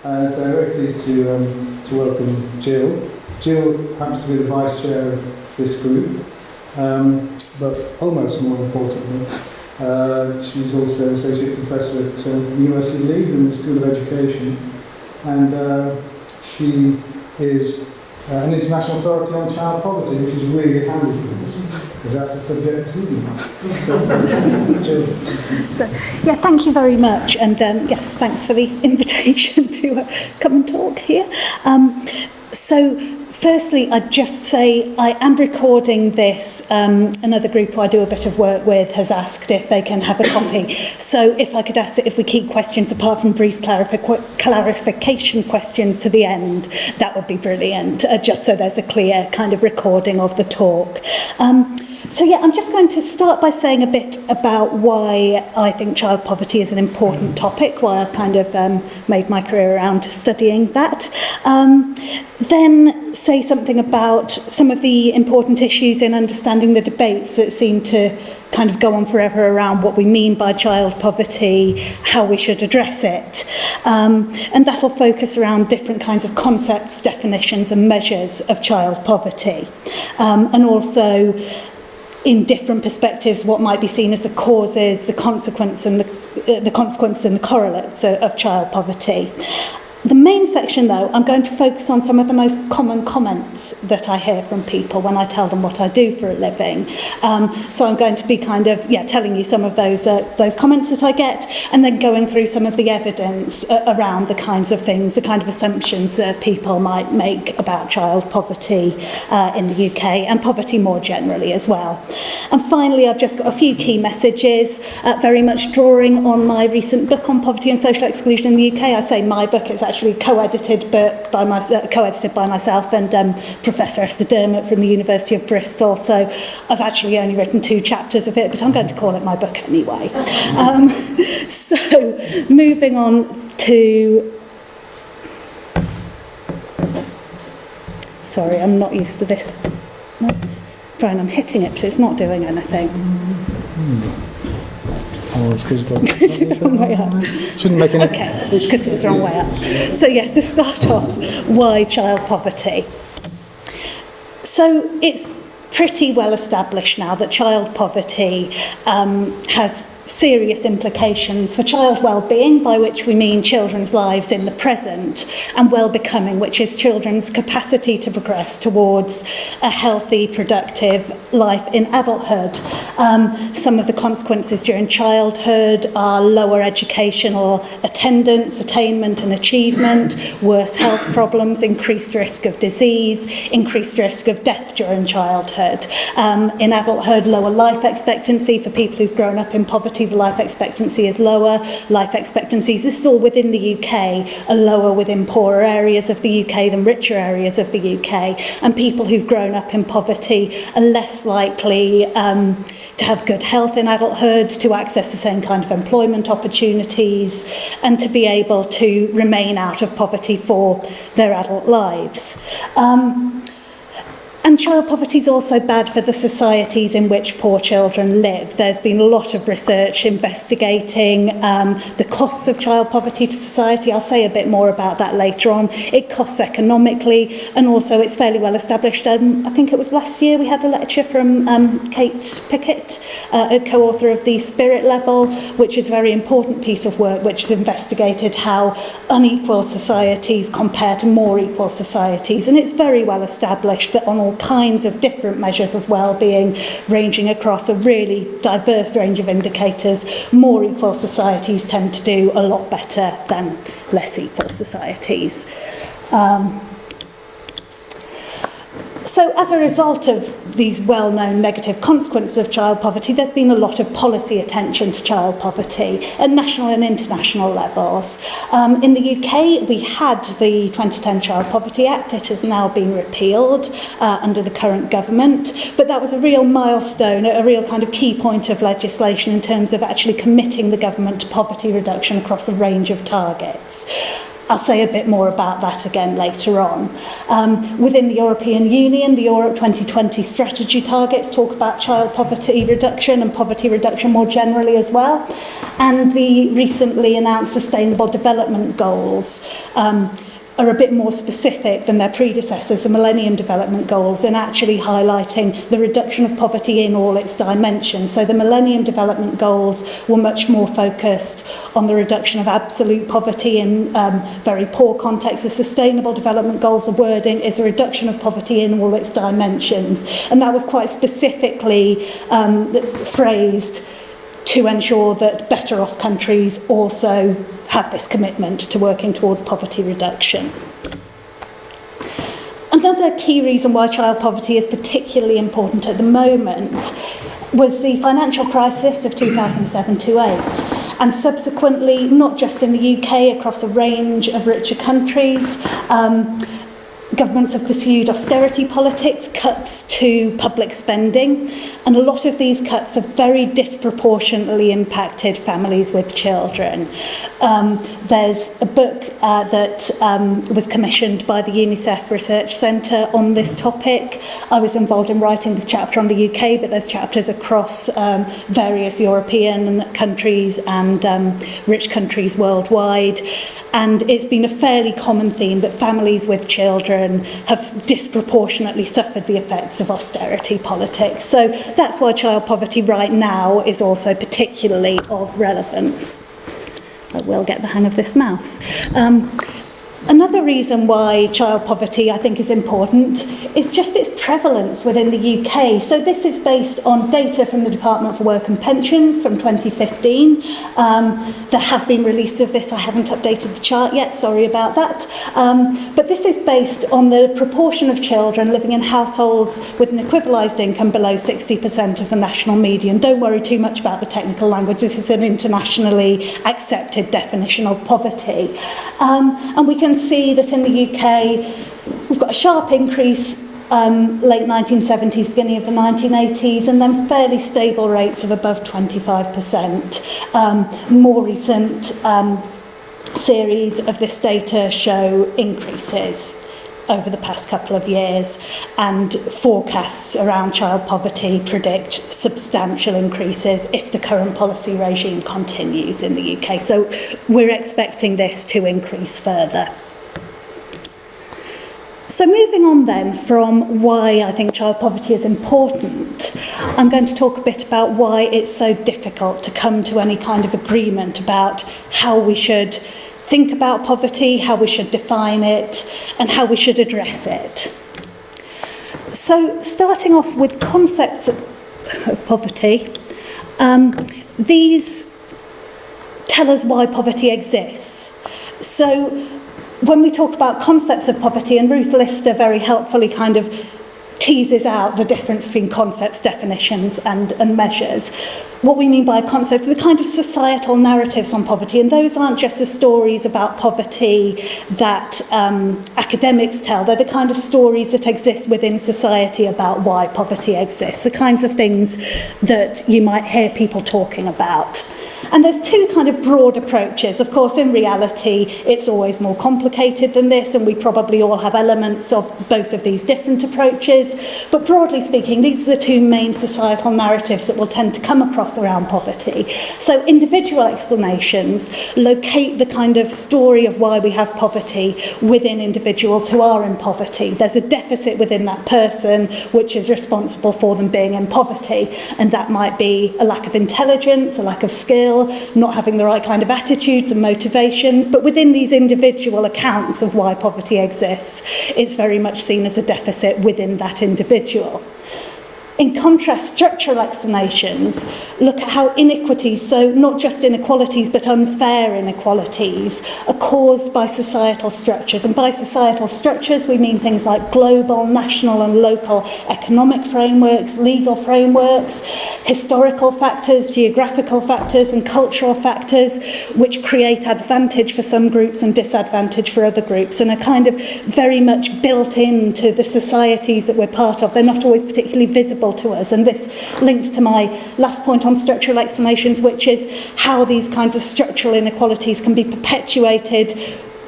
So I'm very pleased to welcome Gill. Gill happens to be the vice chair of this group, but almost more importantly, she's also associate professor at the University of Leeds in the School of Education, and she is an international authority on child poverty, which is really handy for us, because that's the subject this evening. So, yeah, thank you very much, and yes, thanks for the invitation to come and talk here. So, firstly, I'd just say I am recording this. Another group who I do a bit of work with has asked if they can have a copy. So if I could ask if we keep questions apart from brief clarification questions to the end, that would be brilliant, just so there's a clear kind of recording of the talk. So yeah, I'm just going to start by saying a bit about why I think child poverty is an important topic, why I've kind of made my career around studying that. Then say something about some of the important issues in understanding the debates that seem to kind of go on forever around what we mean by child poverty, how we should address it. And that'll focus around different kinds of concepts, definitions and measures of child poverty. And also in different perspectives, what might be seen as the causes, the consequence and the consequences and the correlates of child poverty. The main section, though, I'm going to focus on some of the most common comments that I hear from people when I tell them what I do for a living. So I'm going to be kind of, telling you some of those comments that I get, and then going through some of the evidence around the kinds of things, the kind of assumptions that people might make about child poverty in the UK, and poverty more generally as well. And finally, I've just got a few key messages, very much drawing on my recent book on poverty and social exclusion in the UK. I say my book, it's actually co-edited by myself and Professor Esther Dermott from the University of Bristol. So I've actually only written 2 chapters of it, but I'm going to call it my book anyway. So moving on to... Sorry, I'm not used to this. Brian, I'm hitting it, but it's not doing anything. Oh, it's because Is it the wrong way up? Shouldn't make any... Okay, it's because it's the wrong way up. So yes, to start off, why child poverty? So it's pretty well established now that child poverty has serious implications for child well-being, by which we mean children's lives in the present, and well-becoming, which is children's capacity to progress towards a healthy, productive life in adulthood. Some of the consequences during childhood are lower educational attendance, attainment and achievement, worse health problems, increased risk of disease, increased risk of death during childhood. In adulthood, lower life expectancy for people who've grown up in poverty. The life expectancy is lower. Life expectancies, this is all within the UK, are lower within poorer areas of the UK than richer areas of the UK. And people who've grown up in poverty are less likely to have good health in adulthood, to access the same kind of employment opportunities, and to be able to remain out of poverty for their adult lives. And child poverty is also bad for the societies in which poor children live. There's been a lot of research investigating the costs of child poverty to society. I'll say a bit more about that later on. It costs economically, and also it's fairly well established. I think it was last year we had a lecture from Kate Pickett, a co-author of The Spirit Level, which is a very important piece of work which has investigated how unequal societies compare to more equal societies. And it's very well established that on all kinds of different measures of well-being, ranging across a really diverse range of indicators, more equal societies tend to do a lot better than less equal societies. So as a result of these well-known negative consequences of child poverty, there's been a lot of policy attention to child poverty at national and international levels. In the UK, we had the 2010 Child Poverty Act. It has now been repealed under the current government, but that was a real milestone, a real kind of key point of legislation in terms of actually committing the government to poverty reduction across a range of targets. I'll say a bit more about that again later on. Within the European Union, the Europe 2020 strategy targets talk about child poverty reduction and poverty reduction more generally as well. And the recently announced Sustainable Development Goals are a bit more specific than their predecessors, the Millennium Development Goals, in actually highlighting the reduction of poverty in all its dimensions. So the Millennium Development Goals were much more focused on the reduction of absolute poverty in very poor contexts. The Sustainable Development Goals, the wording is a reduction of poverty in all its dimensions. And that was quite specifically phrased to ensure that better off countries also have this commitment to working towards poverty reduction. Another key reason why child poverty is particularly important at the moment was the financial crisis of 2007-08, and subsequently, not just in the UK, across a range of richer countries, governments have pursued austerity politics, cuts to public spending, and a lot of these cuts have very disproportionately impacted families with children. There's a book that was commissioned by the UNICEF Research Centre on this topic. I was involved in writing the chapter on the UK, but there's chapters across various European countries and rich countries worldwide. And it's been a fairly common theme that families with children have disproportionately suffered the effects of austerity politics. So that's why child poverty right now is also particularly of relevance. I will get the hang of this mouse. Another reason why child poverty, I think, is important is just its prevalence within the UK. So this is based on data from the Department for Work and Pensions from 2015. There have been releases of this. I haven't updated the chart yet, sorry about that. But this is based on the proportion of children living in households with an equivalised income below 60% of the national median. Don't worry too much about the technical language. This is an internationally accepted definition of poverty. And we can see that in the UK, we've got a sharp increase late 1970s, beginning of the 1980s, and then fairly stable rates of above 25%. More recent series of this data show increases over the past couple of years, and forecasts around child poverty predict substantial increases if the current policy regime continues in the UK. So we're expecting this to increase further. So moving on then from why I think child poverty is important, I'm going to talk a bit about why it's so difficult to come to any kind of agreement about how we should think about poverty, how we should define it, and how we should address it. So starting off with concepts of poverty, these tell us why poverty exists. So when we talk about concepts of poverty, and Ruth Lister very helpfully kind of teases out the difference between concepts, definitions, and measures. What we mean by a concept are the kind of societal narratives on poverty, and those aren't just the stories about poverty that academics tell. They're the kind of stories that exist within society about why poverty exists, the kinds of things that you might hear people talking about. And there's two kind of broad approaches. Of course, in reality, it's always more complicated than this, and we probably all have elements of both of these different approaches. But broadly speaking, these are the two main societal narratives that will tend to come across around poverty. So individual explanations locate the kind of story of why we have poverty within individuals who are in poverty. There's a deficit within that person which is responsible for them being in poverty, and that might be a lack of intelligence, a lack of skill, not having the right kind of attitudes and motivations. But within these individual accounts of why poverty exists, it's very much seen as a deficit within that individual. In contrast, structural explanations look at how inequities, so not just inequalities but unfair inequalities, are caused by societal structures. And by societal structures we mean things like global, national and local economic frameworks, legal frameworks, historical factors, geographical factors and cultural factors, which create advantage for some groups and disadvantage for other groups, and are kind of very much built into the societies that we're part of. They're not always particularly visible to us, and this links to my last point on structural explanations, which is how these kinds of structural inequalities can be perpetuated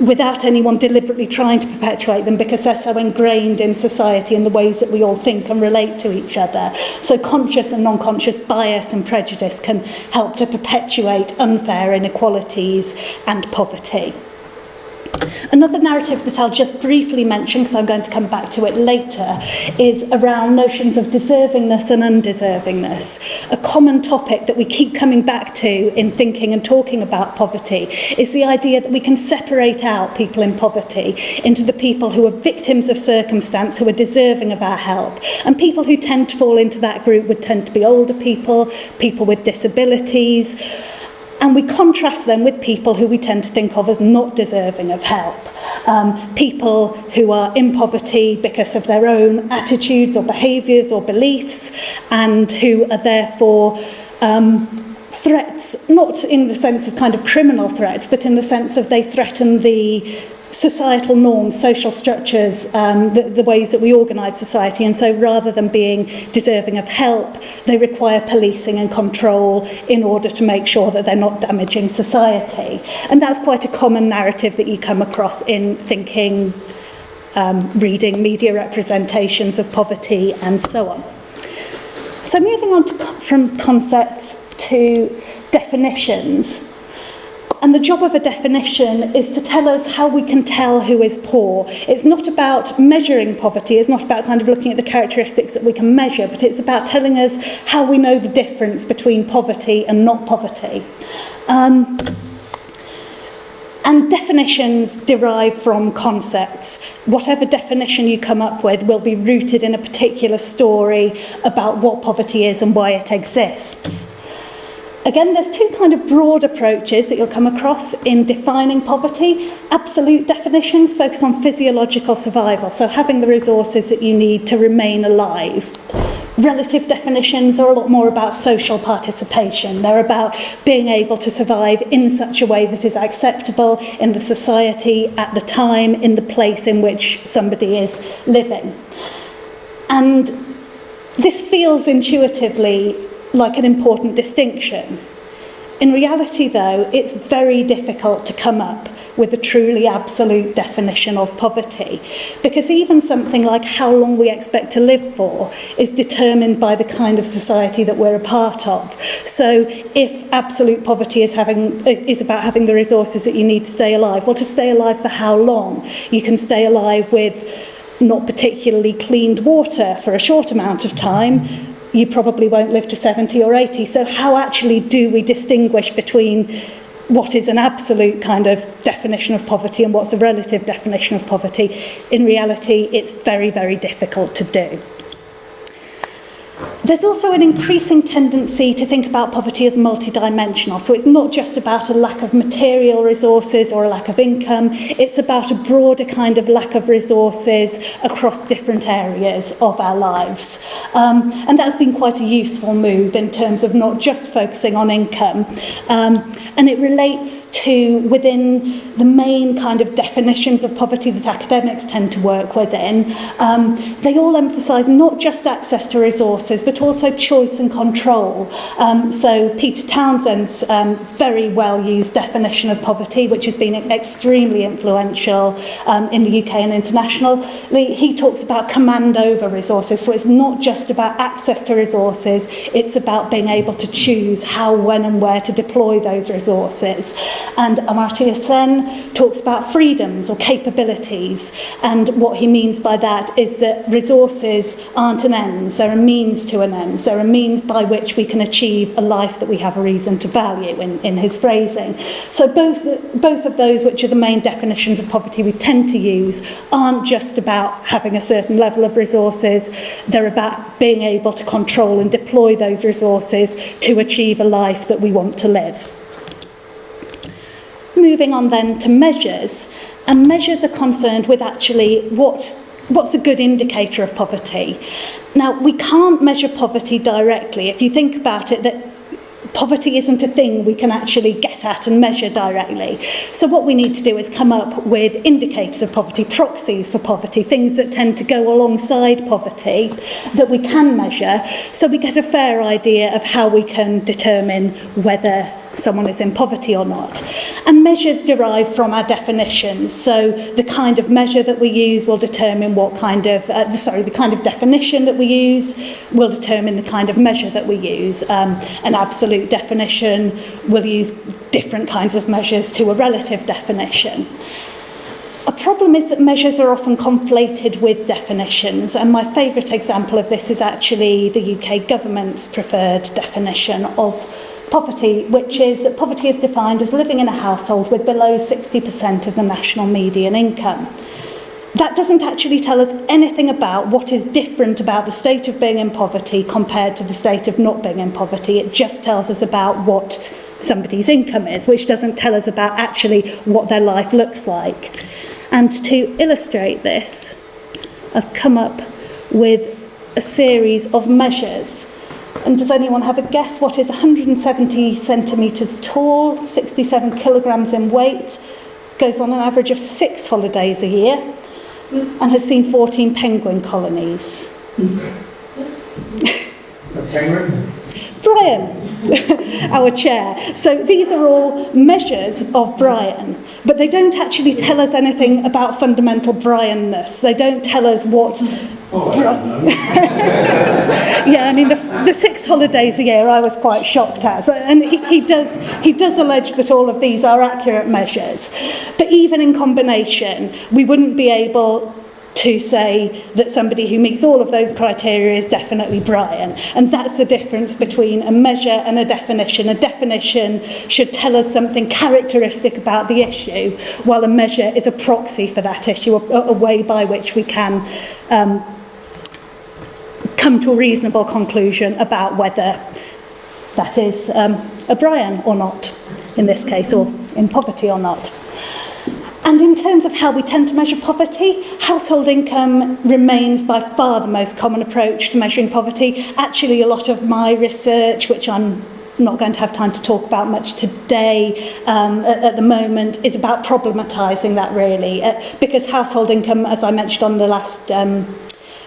without anyone deliberately trying to perpetuate them, because they're so ingrained in society and the ways that we all think and relate to each other. So conscious and non-conscious bias and prejudice can help to perpetuate unfair inequalities and poverty. Another narrative that I'll just briefly mention, because I'm going to come back to it later, is around notions of deservingness and undeservingness. A common topic that we keep coming back to in thinking and talking about poverty is the idea that we can separate out people in poverty into the people who are victims of circumstance, who are deserving of our help. And people who tend to fall into that group would tend to be older people, people with disabilities, and we contrast them with people who we tend to think of as not deserving of help. People who are in poverty because of their own attitudes or behaviours or beliefs, and who are therefore threats, not in the sense of kind of criminal threats, but in the sense of they threaten the societal norms, social structures, the ways that we organise society. And so rather than being deserving of help, they require policing and control in order to make sure that they're not damaging society. And that's quite a common narrative that you come across in thinking, reading media representations of poverty and so on. So moving on from concepts to definitions. And the job of a definition is to tell us how we can tell who is poor. It's not about measuring poverty, it's not about kind of looking at the characteristics that we can measure, but it's about telling us how we know the difference between poverty and not poverty. And definitions derive from concepts. Whatever definition you come up with will be rooted in a particular story about what poverty is and why it exists. Again, there's two kind of broad approaches that you'll come across in defining poverty. Absolute definitions focus on physiological survival, so having the resources that you need to remain alive. Relative definitions are a lot more about social participation. They're about being able to survive in such a way that is acceptable in the society at the time, in the place in which somebody is living. And this feels intuitively like an important distinction. In reality, though, it's very difficult to come up with a truly absolute definition of poverty, because even something like how long we expect to live for is determined by the kind of society that we're a part of. So if absolute poverty is about having the resources that you need to stay alive, well, to stay alive for how long? You can stay alive with not particularly cleaned water for a short amount of time. You probably won't live to 70 or 80. So how actually do we distinguish between what is an absolute kind of definition of poverty and what's a relative definition of poverty? In reality, it's very, very difficult to do. There's also an increasing tendency to think about poverty as multidimensional. So it's not just about a lack of material resources or a lack of income. It's about a broader kind of lack of resources across different areas of our lives. And that's been quite a useful move in terms of not just focusing on income. And it relates to within the main kind of definitions of poverty that academics tend to work within. They all emphasise not just access to resources, but also choice and control. So Peter Townsend's very well used definition of poverty, which has been extremely influential in the UK and internationally, he talks about command over resources. So it's not just about access to resources, it's about being able to choose how, when and where to deploy those resources. And Amartya Sen talks about freedoms or capabilities, and what he means by that is that resources aren't an end, they're a means to an end. They're a means by which we can achieve a life that we have a reason to value, in his phrasing. So both of those, which are the main definitions of poverty we tend to use, aren't just about having a certain level of resources, they're about being able to control and deploy those resources to achieve a life that we want to live. Moving on then to measures, and measures are concerned with actually what's a good indicator of poverty. Now, we can't measure poverty directly. If you think about it, that poverty isn't a thing we can actually get at and measure directly. So what we need to do is come up with indicators of poverty, proxies for poverty, things that tend to go alongside poverty that we can measure, so we get a fair idea of how we can determine whether someone is in poverty or not. And measures derive from our definitions. So the kind of measure that we use will determine what kind of, the kind of definition that we use will determine the kind of measure that we use. An absolute definition will use different kinds of measures to a relative definition. A problem is that measures are often conflated with definitions, and my favourite example of this is actually the UK government's preferred definition of poverty, which is that poverty is defined as living in a household with below 60% of the national median income. That doesn't actually tell us anything about what is different about the state of being in poverty compared to the state of not being in poverty. It just tells us about what somebody's income is, which doesn't tell us about actually what their life looks like. And to illustrate this, I've come up with a series of measures. And does anyone have a guess what is 170 centimetres tall, 67 kilograms in weight, goes on an average of 6 holidays a year, and has seen 14 penguin colonies? A penguin? Brian, our chair. So these are all measures of Brian, but they don't actually tell us anything about fundamental Brianness. They don't tell us what... Yeah, I mean, the 6 holidays a year I was quite shocked at. And he does allege that all of these are accurate measures. But even in combination, we wouldn't be able to say that somebody who meets all of those criteria is definitely Brian. And that's the difference between a measure and a definition. A definition should tell us something characteristic about the issue, while a measure is a proxy for that issue, a way by which we can come to a reasonable conclusion about whether that is a Brian or not, in this case, or in poverty or not. And in terms of how we tend to measure poverty, household income remains by far the most common approach to measuring poverty. Actually, a lot of my research, which I'm not going to have time to talk about much today at the moment, is about problematising that, really. Because household income, as I mentioned on the last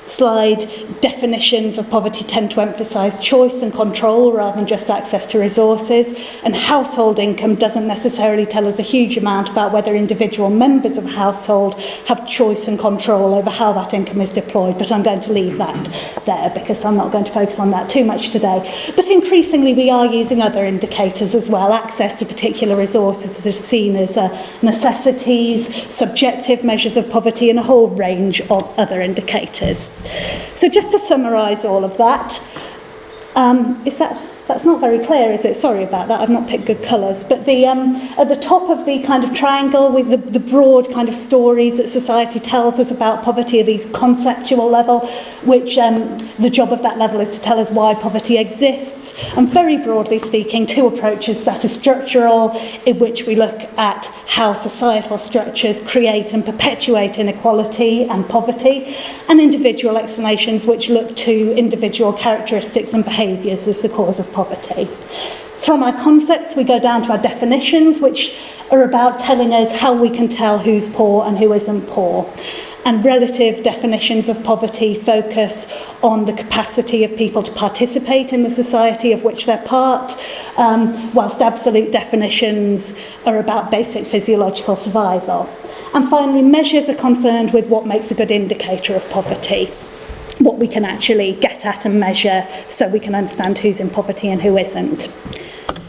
slide, definitions of poverty tend to emphasise choice and control rather than just access to resources, and household income doesn't necessarily tell us a huge amount about whether individual members of a household have choice and control over how that income is deployed, but I'm going to leave that there because I'm not going to focus on that too much today. But increasingly we are using other indicators as well. Access to particular resources are seen as necessities, subjective measures of poverty, and a whole range of other indicators. So just to summarise all of that, that's not very clear, is it? Sorry about that, I've not picked good colours. But at the top of the kind of triangle with the broad kind of stories that society tells us about poverty are these conceptual level, which the job of that level is to tell us why poverty exists. And very broadly speaking, 2 approaches that are structural, in which we look at how societal structures create and perpetuate inequality and poverty, and individual explanations which look to individual characteristics and behaviours as the cause of poverty. From our concepts, we go down to our definitions, which are about telling us how we can tell who's poor and who isn't poor. And relative definitions of poverty focus on the capacity of people to participate in the society of which they're part, whilst absolute definitions are about basic physiological survival. And finally, measures are concerned with what makes a good indicator of poverty, what we can actually get at and measure so we can understand who's in poverty and who isn't.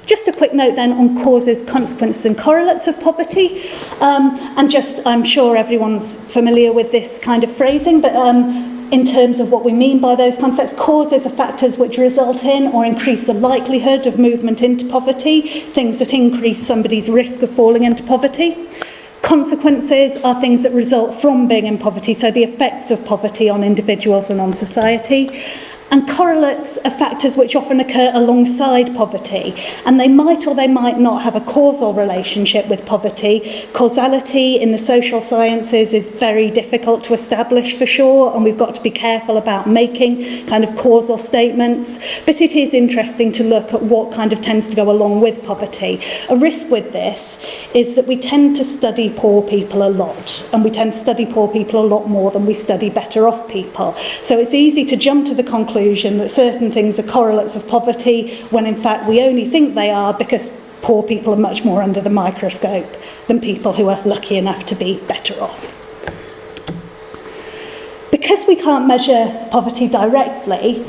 Just a quick note then on causes, consequences and correlates of poverty. I'm sure everyone's familiar with this kind of phrasing, but in terms of what we mean by those concepts, causes are factors which result in or increase the likelihood of movement into poverty, things that increase somebody's risk of falling into poverty. Consequences are things that result from being in poverty, so the effects of poverty on individuals and on society. And correlates are factors which often occur alongside poverty, and they might or they might not have a causal relationship with poverty. Causality in the social sciences is very difficult to establish for sure, and we've got to be careful about making kind of causal statements, but it is interesting to look at what kind of tends to go along with poverty. A risk with this is that we tend to study poor people a lot, and we tend to study poor people a lot more than we study better off people. So it's easy to jump to the conclusion that certain things are correlates of poverty when in fact we only think they are because poor people are much more under the microscope than people who are lucky enough to be better off. Because we can't measure poverty directly,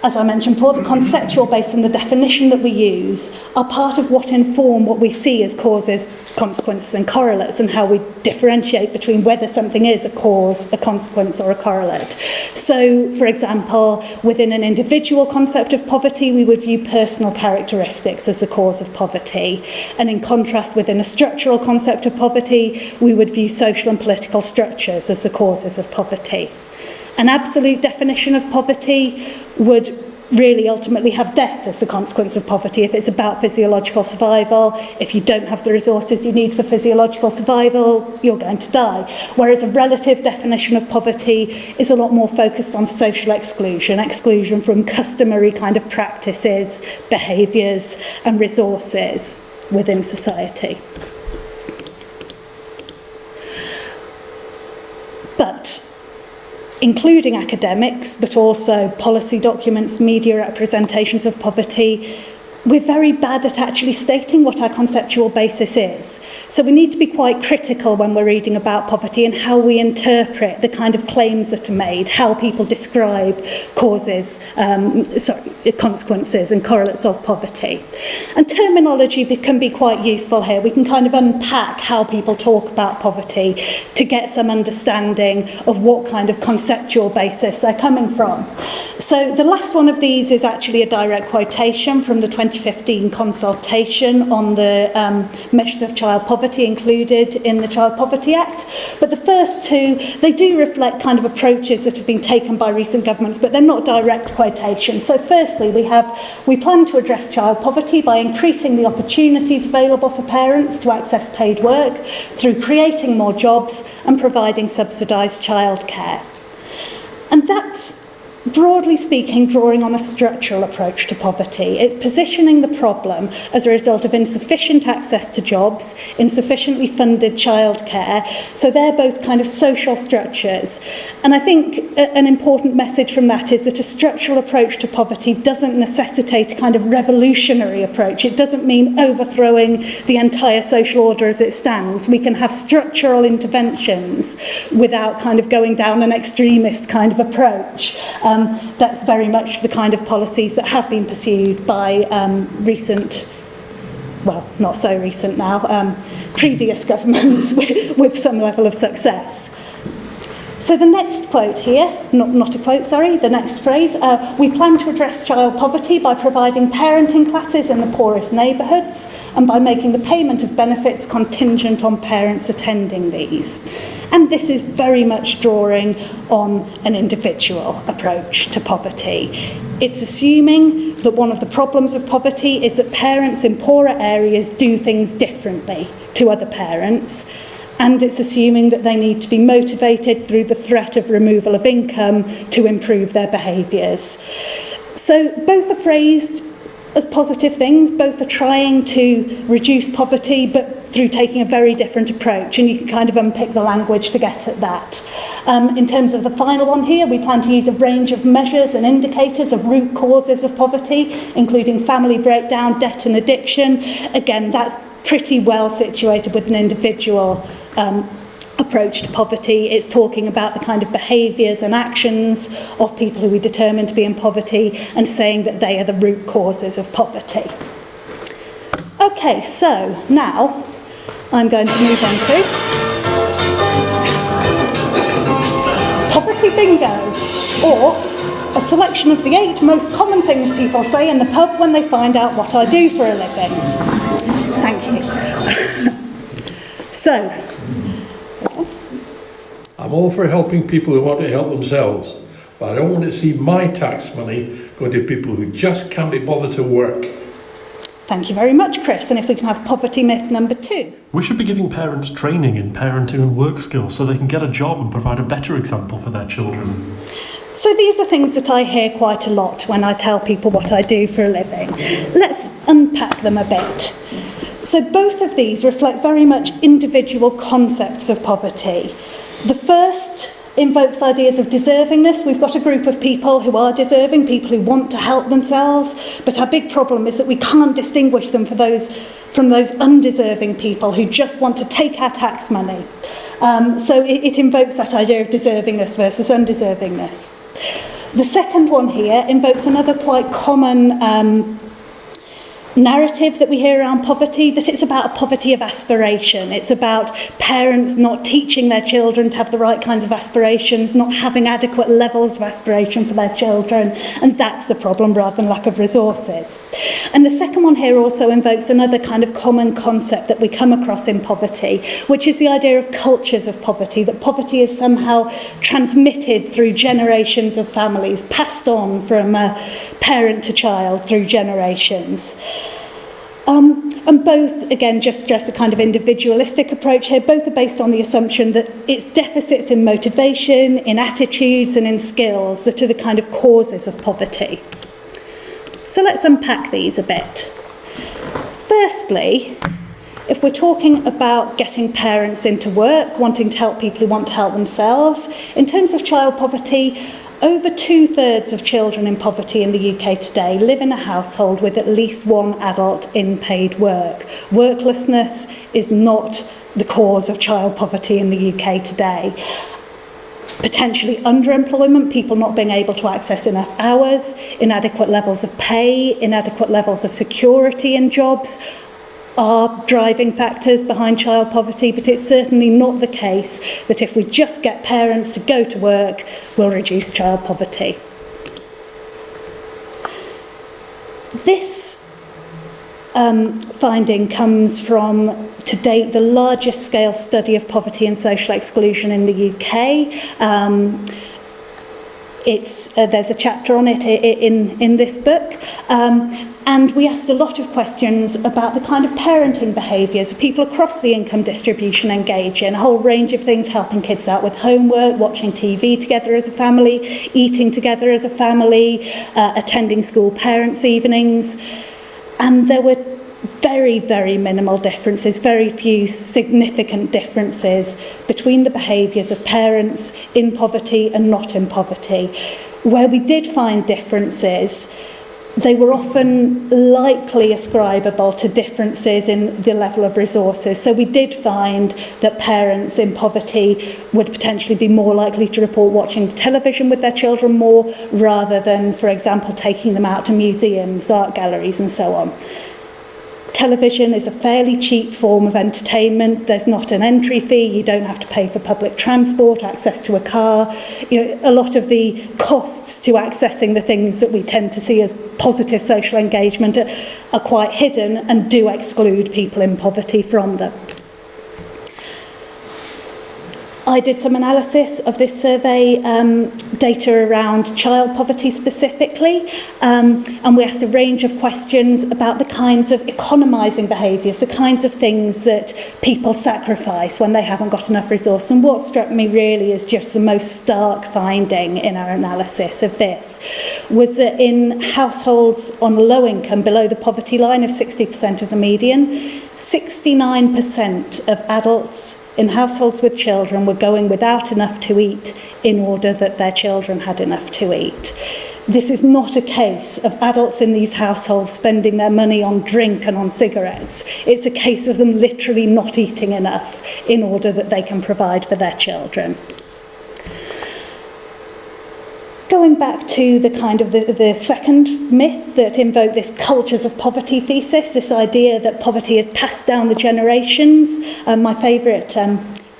as I mentioned before, the conceptual base and the definition that we use are part of what inform what we see as causes, consequences and correlates, and how we differentiate between whether something is a cause, a consequence or a correlate. So, for example, within an individual concept of poverty, we would view personal characteristics as the cause of poverty. And in contrast, within a structural concept of poverty, we would view social and political structures as the causes of poverty. An absolute definition of poverty would really ultimately have death as the consequence of poverty. If it's about physiological survival, if you don't have the resources you need for physiological survival, you're going to die. Whereas a relative definition of poverty is a lot more focused on social exclusion, exclusion from customary kind of practices, behaviours and resources within society. But including academics, but also policy documents, media representations of poverty, we're very bad at actually stating what our conceptual basis is. So we need to be quite critical when we're reading about poverty and how we interpret the kind of claims that are made, how people describe causes, consequences and correlates of poverty. And terminology can be quite useful here. We can kind of unpack how people talk about poverty to get some understanding of what kind of conceptual basis they're coming from. So the last one of these is actually a direct quotation from the 2015 consultation on the measures of child poverty included in the Child Poverty Act. But the first two, they do reflect kind of approaches that have been taken by recent governments, but they're not direct quotations. So firstly, we plan to address child poverty by increasing the opportunities available for parents to access paid work through creating more jobs and providing subsidised childcare. And that's, broadly speaking, drawing on a structural approach to poverty. It's positioning the problem as a result of insufficient access to jobs, insufficiently funded childcare. So they're both kind of social structures. And I think an important message from that is that a structural approach to poverty doesn't necessitate a kind of revolutionary approach. It doesn't mean overthrowing the entire social order as it stands. We can have structural interventions without kind of going down an extremist kind of approach. That's very much the kind of policies that have been pursued by recent, well, not so recent now, previous governments with some level of success. So the next quote here, not a quote, sorry, the next phrase, we plan to address child poverty by providing parenting classes in the poorest neighbourhoods and by making the payment of benefits contingent on parents attending these. And this is very much drawing on an individual approach to poverty. It's assuming that one of the problems of poverty is that parents in poorer areas do things differently to other parents, and it's assuming that they need to be motivated through the threat of removal of income to improve their behaviours. So both are phrased as positive things, both are trying to reduce poverty, but through taking a very different approach, and you can kind of unpick the language to get at that. In terms of the final one here, we plan to use a range of measures and indicators of root causes of poverty, including family breakdown, debt and addiction. Again, that's pretty well situated with an individual approach to poverty. It's talking about the kind of behaviours and actions of people who we determine to be in poverty and saying that they are the root causes of poverty. Okay, so now I'm going to move on to Poverty Bingo, or a selection of the 8 most common things people say in the pub when they find out what I do for a living. Thank you. So, I'm all for helping people who want to help themselves, but I don't want to see my tax money go to people who just can't be bothered to work. Thank you very much, Chris. And if we can have poverty myth number 2. We should be giving parents training in parenting and work skills so they can get a job and provide a better example for their children. So these are things that I hear quite a lot when I tell people what I do for a living. Let's unpack them a bit. So both of these reflect very much individual concepts of poverty. The first invokes ideas of deservingness. We've got a group of people who are deserving, people who want to help themselves, but our big problem is that we can't distinguish them from those undeserving people who just want to take our tax money. So it invokes that idea of deservingness versus undeservingness. The second one here invokes another quite common narrative that we hear around poverty, that it's about a poverty of aspiration. It's about parents not teaching their children to have the right kinds of aspirations, not having adequate levels of aspiration for their children, and that's the problem rather than lack of resources. And the second one here also invokes another kind of common concept that we come across in poverty, which is the idea of cultures of poverty, that poverty is somehow transmitted through generations of families, passed on from parent to child through generations. And both, again, just stress a kind of individualistic approach here, both are based on the assumption that it's deficits in motivation, in attitudes and in skills that are the kind of causes of poverty. So let's unpack these a bit. Firstly, if we're talking about getting parents into work, wanting to help people who want to help themselves, in terms of child poverty, over 2/3 of children in poverty in the UK today live in a household with at least one adult in paid work. Worklessness is not the cause of child poverty in the UK today. Potentially underemployment, people not being able to access enough hours, inadequate levels of pay, inadequate levels of security in jobs, are driving factors behind child poverty, but it's certainly not the case that if we just get parents to go to work, we'll reduce child poverty. This finding comes from, to date, the largest scale study of poverty and social exclusion in the UK. There's a chapter on it in this book. And we asked a lot of questions about the kind of parenting behaviours people across the income distribution engage in, a whole range of things, helping kids out with homework, watching TV together as a family, eating together as a family, attending school parents' evenings. And there were very, very minimal differences, very few significant differences between the behaviours of parents in poverty and not in poverty. Where we did find differences, they were often likely ascribable to differences in the level of resources. So we did find that parents in poverty would potentially be more likely to report watching television with their children more, rather than, for example, taking them out to museums, art galleries and so on. Television is a fairly cheap form of entertainment. There's not an entry fee. You don't have to pay for public transport, access to a car. A lot of the costs to accessing the things that we tend to see as positive social engagement are quite hidden and do exclude people in poverty from them. I did some analysis of this survey data around child poverty specifically, and we asked a range of questions about the kinds of economising behaviours, the kinds of things that people sacrifice when they haven't got enough resource. And what struck me really as just the most stark finding in our analysis of this was that in households on low income, below the poverty line of 60% of the median, 69% of adults in households with children were going without enough to eat in order that their children had enough to eat. This is not a case of adults in these households spending their money on drink and on cigarettes. It's a case of them literally not eating enough in order that they can provide for their children. Going back to the kind of the second myth that invoked this cultures of poverty thesis, this idea that poverty is passed down the generations. My favourite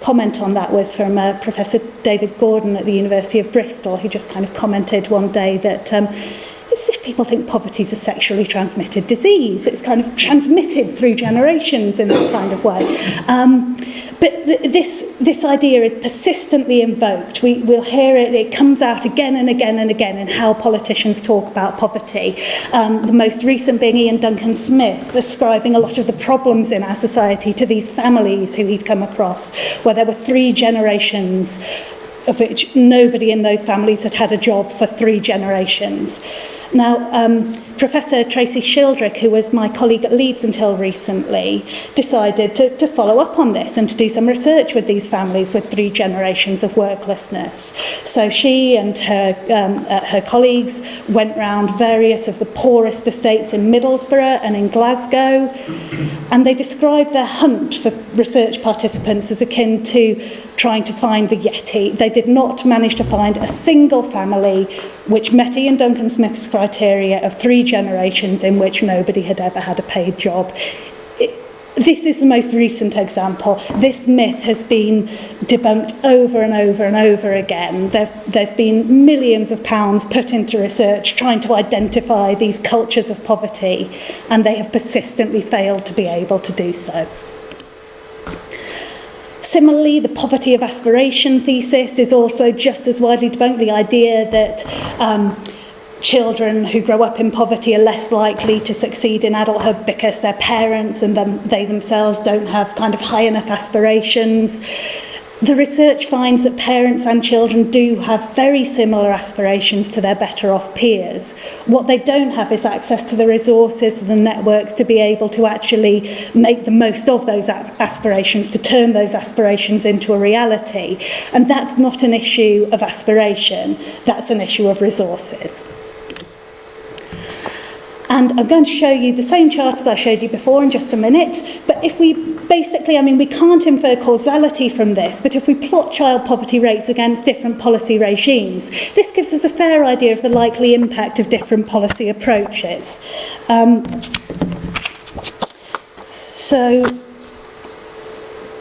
comment on that was from Professor David Gordon at the University of Bristol, who just kind of commented one day that it's if people think poverty is a sexually transmitted disease. It's kind of transmitted through generations in that kind of way. But this idea is persistently invoked. We'll hear it. It comes out again and again and again in how politicians talk about poverty. The most recent being Ian Duncan Smith, ascribing a lot of the problems in our society to these families who he'd come across, where there were 3 generations of which nobody in those families had had a job for 3 generations. Now, Professor Tracy Shildrick, who was my colleague at Leeds until recently, decided to follow up on this and to do some research with these families with 3 generations of worklessness. So she and her colleagues went round various of the poorest estates in Middlesbrough and in Glasgow, and they described their hunt for research participants as akin to trying to find the Yeti. They did not manage to find a single family which met Ian Duncan Smith's criteria of 3 generations in which nobody had ever had a paid job. This is the most recent example. This myth has been debunked over and over and over again. There's been millions of pounds put into research trying to identify these cultures of poverty, and they have persistently failed to be able to do so. Similarly, the poverty of aspiration thesis is also just as widely debunked. The idea that children who grow up in poverty are less likely to succeed in adulthood because their parents and they themselves don't have kind of high enough aspirations. The research finds that parents and children do have very similar aspirations to their better off peers. What they don't have is access to the resources and the networks to be able to actually make the most of those aspirations, to turn those aspirations into a reality. And that's not an issue of aspiration, that's an issue of resources. And I'm going to show you the same chart as I showed you before in just a minute. But if we basically, we can't infer causality from this, but if we plot child poverty rates against different policy regimes, this gives us a fair idea of the likely impact of different policy approaches.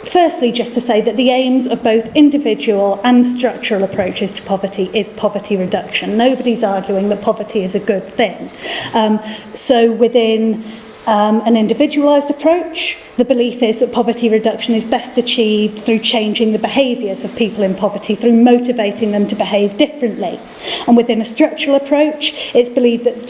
Firstly, just to say that the aims of both individual and structural approaches to poverty is poverty reduction. Nobody's arguing that poverty is a good thing. So within an individualised approach, the belief is that poverty reduction is best achieved through changing the behaviours of people in poverty, through motivating them to behave differently. And within a structural approach, it's believed that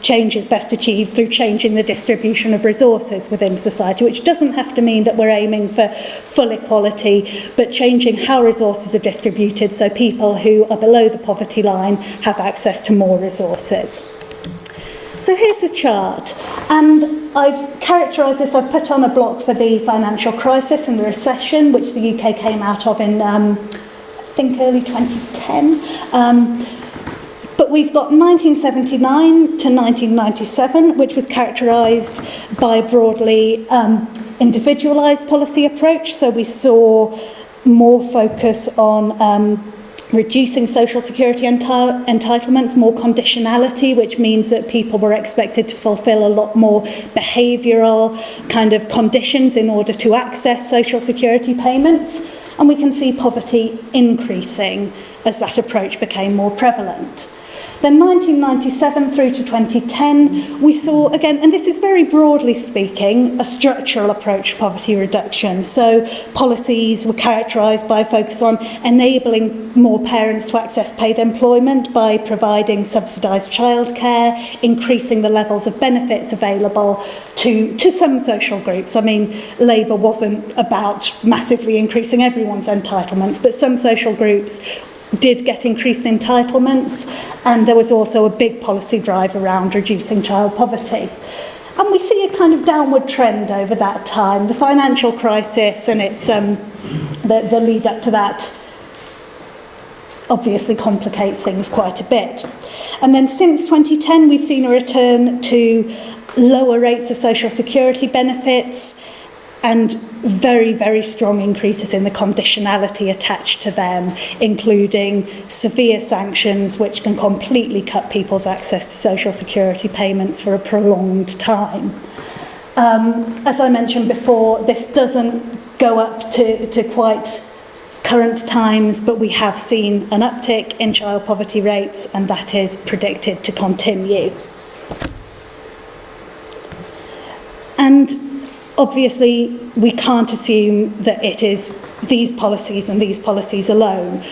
change is best achieved through changing the distribution of resources within society, which doesn't have to mean that we're aiming for full equality, but changing how resources are distributed so people who are below the poverty line have access to more resources. So here's a chart, and I've characterised this, I've put on a block for the financial crisis and the recession, which the UK came out of in, I think, early 2010. But we've got 1979 to 1997, which was characterised by a broadly individualised policy approach. So we saw more focus on reducing social security entitlements, more conditionality, which means that people were expected to fulfil a lot more behavioural kind of conditions in order to access social security payments. And we can see poverty increasing as that approach became more prevalent. Then 1997 through to 2010, we saw, again, and this is very broadly speaking, a structural approach to poverty reduction. So policies were characterised by a focus on enabling more parents to access paid employment by providing subsidised childcare, increasing the levels of benefits available to some social groups. I mean, Labour wasn't about massively increasing everyone's entitlements, but some social groups did get increased entitlements, and there was also a big policy drive around reducing child poverty. And we see a kind of downward trend over that time. The financial crisis and its the lead up to that obviously complicates things quite a bit. And then since 2010, we've seen a return to lower rates of social security benefits and very, very strong increases in the conditionality attached to them, including severe sanctions which can completely cut people's access to social security payments for a prolonged time. As I mentioned before, this doesn't go up to quite current times, but we have seen an uptick in child poverty rates, and that is predicted to continue. And obviously, we can't assume that it is these policies and these policies alone,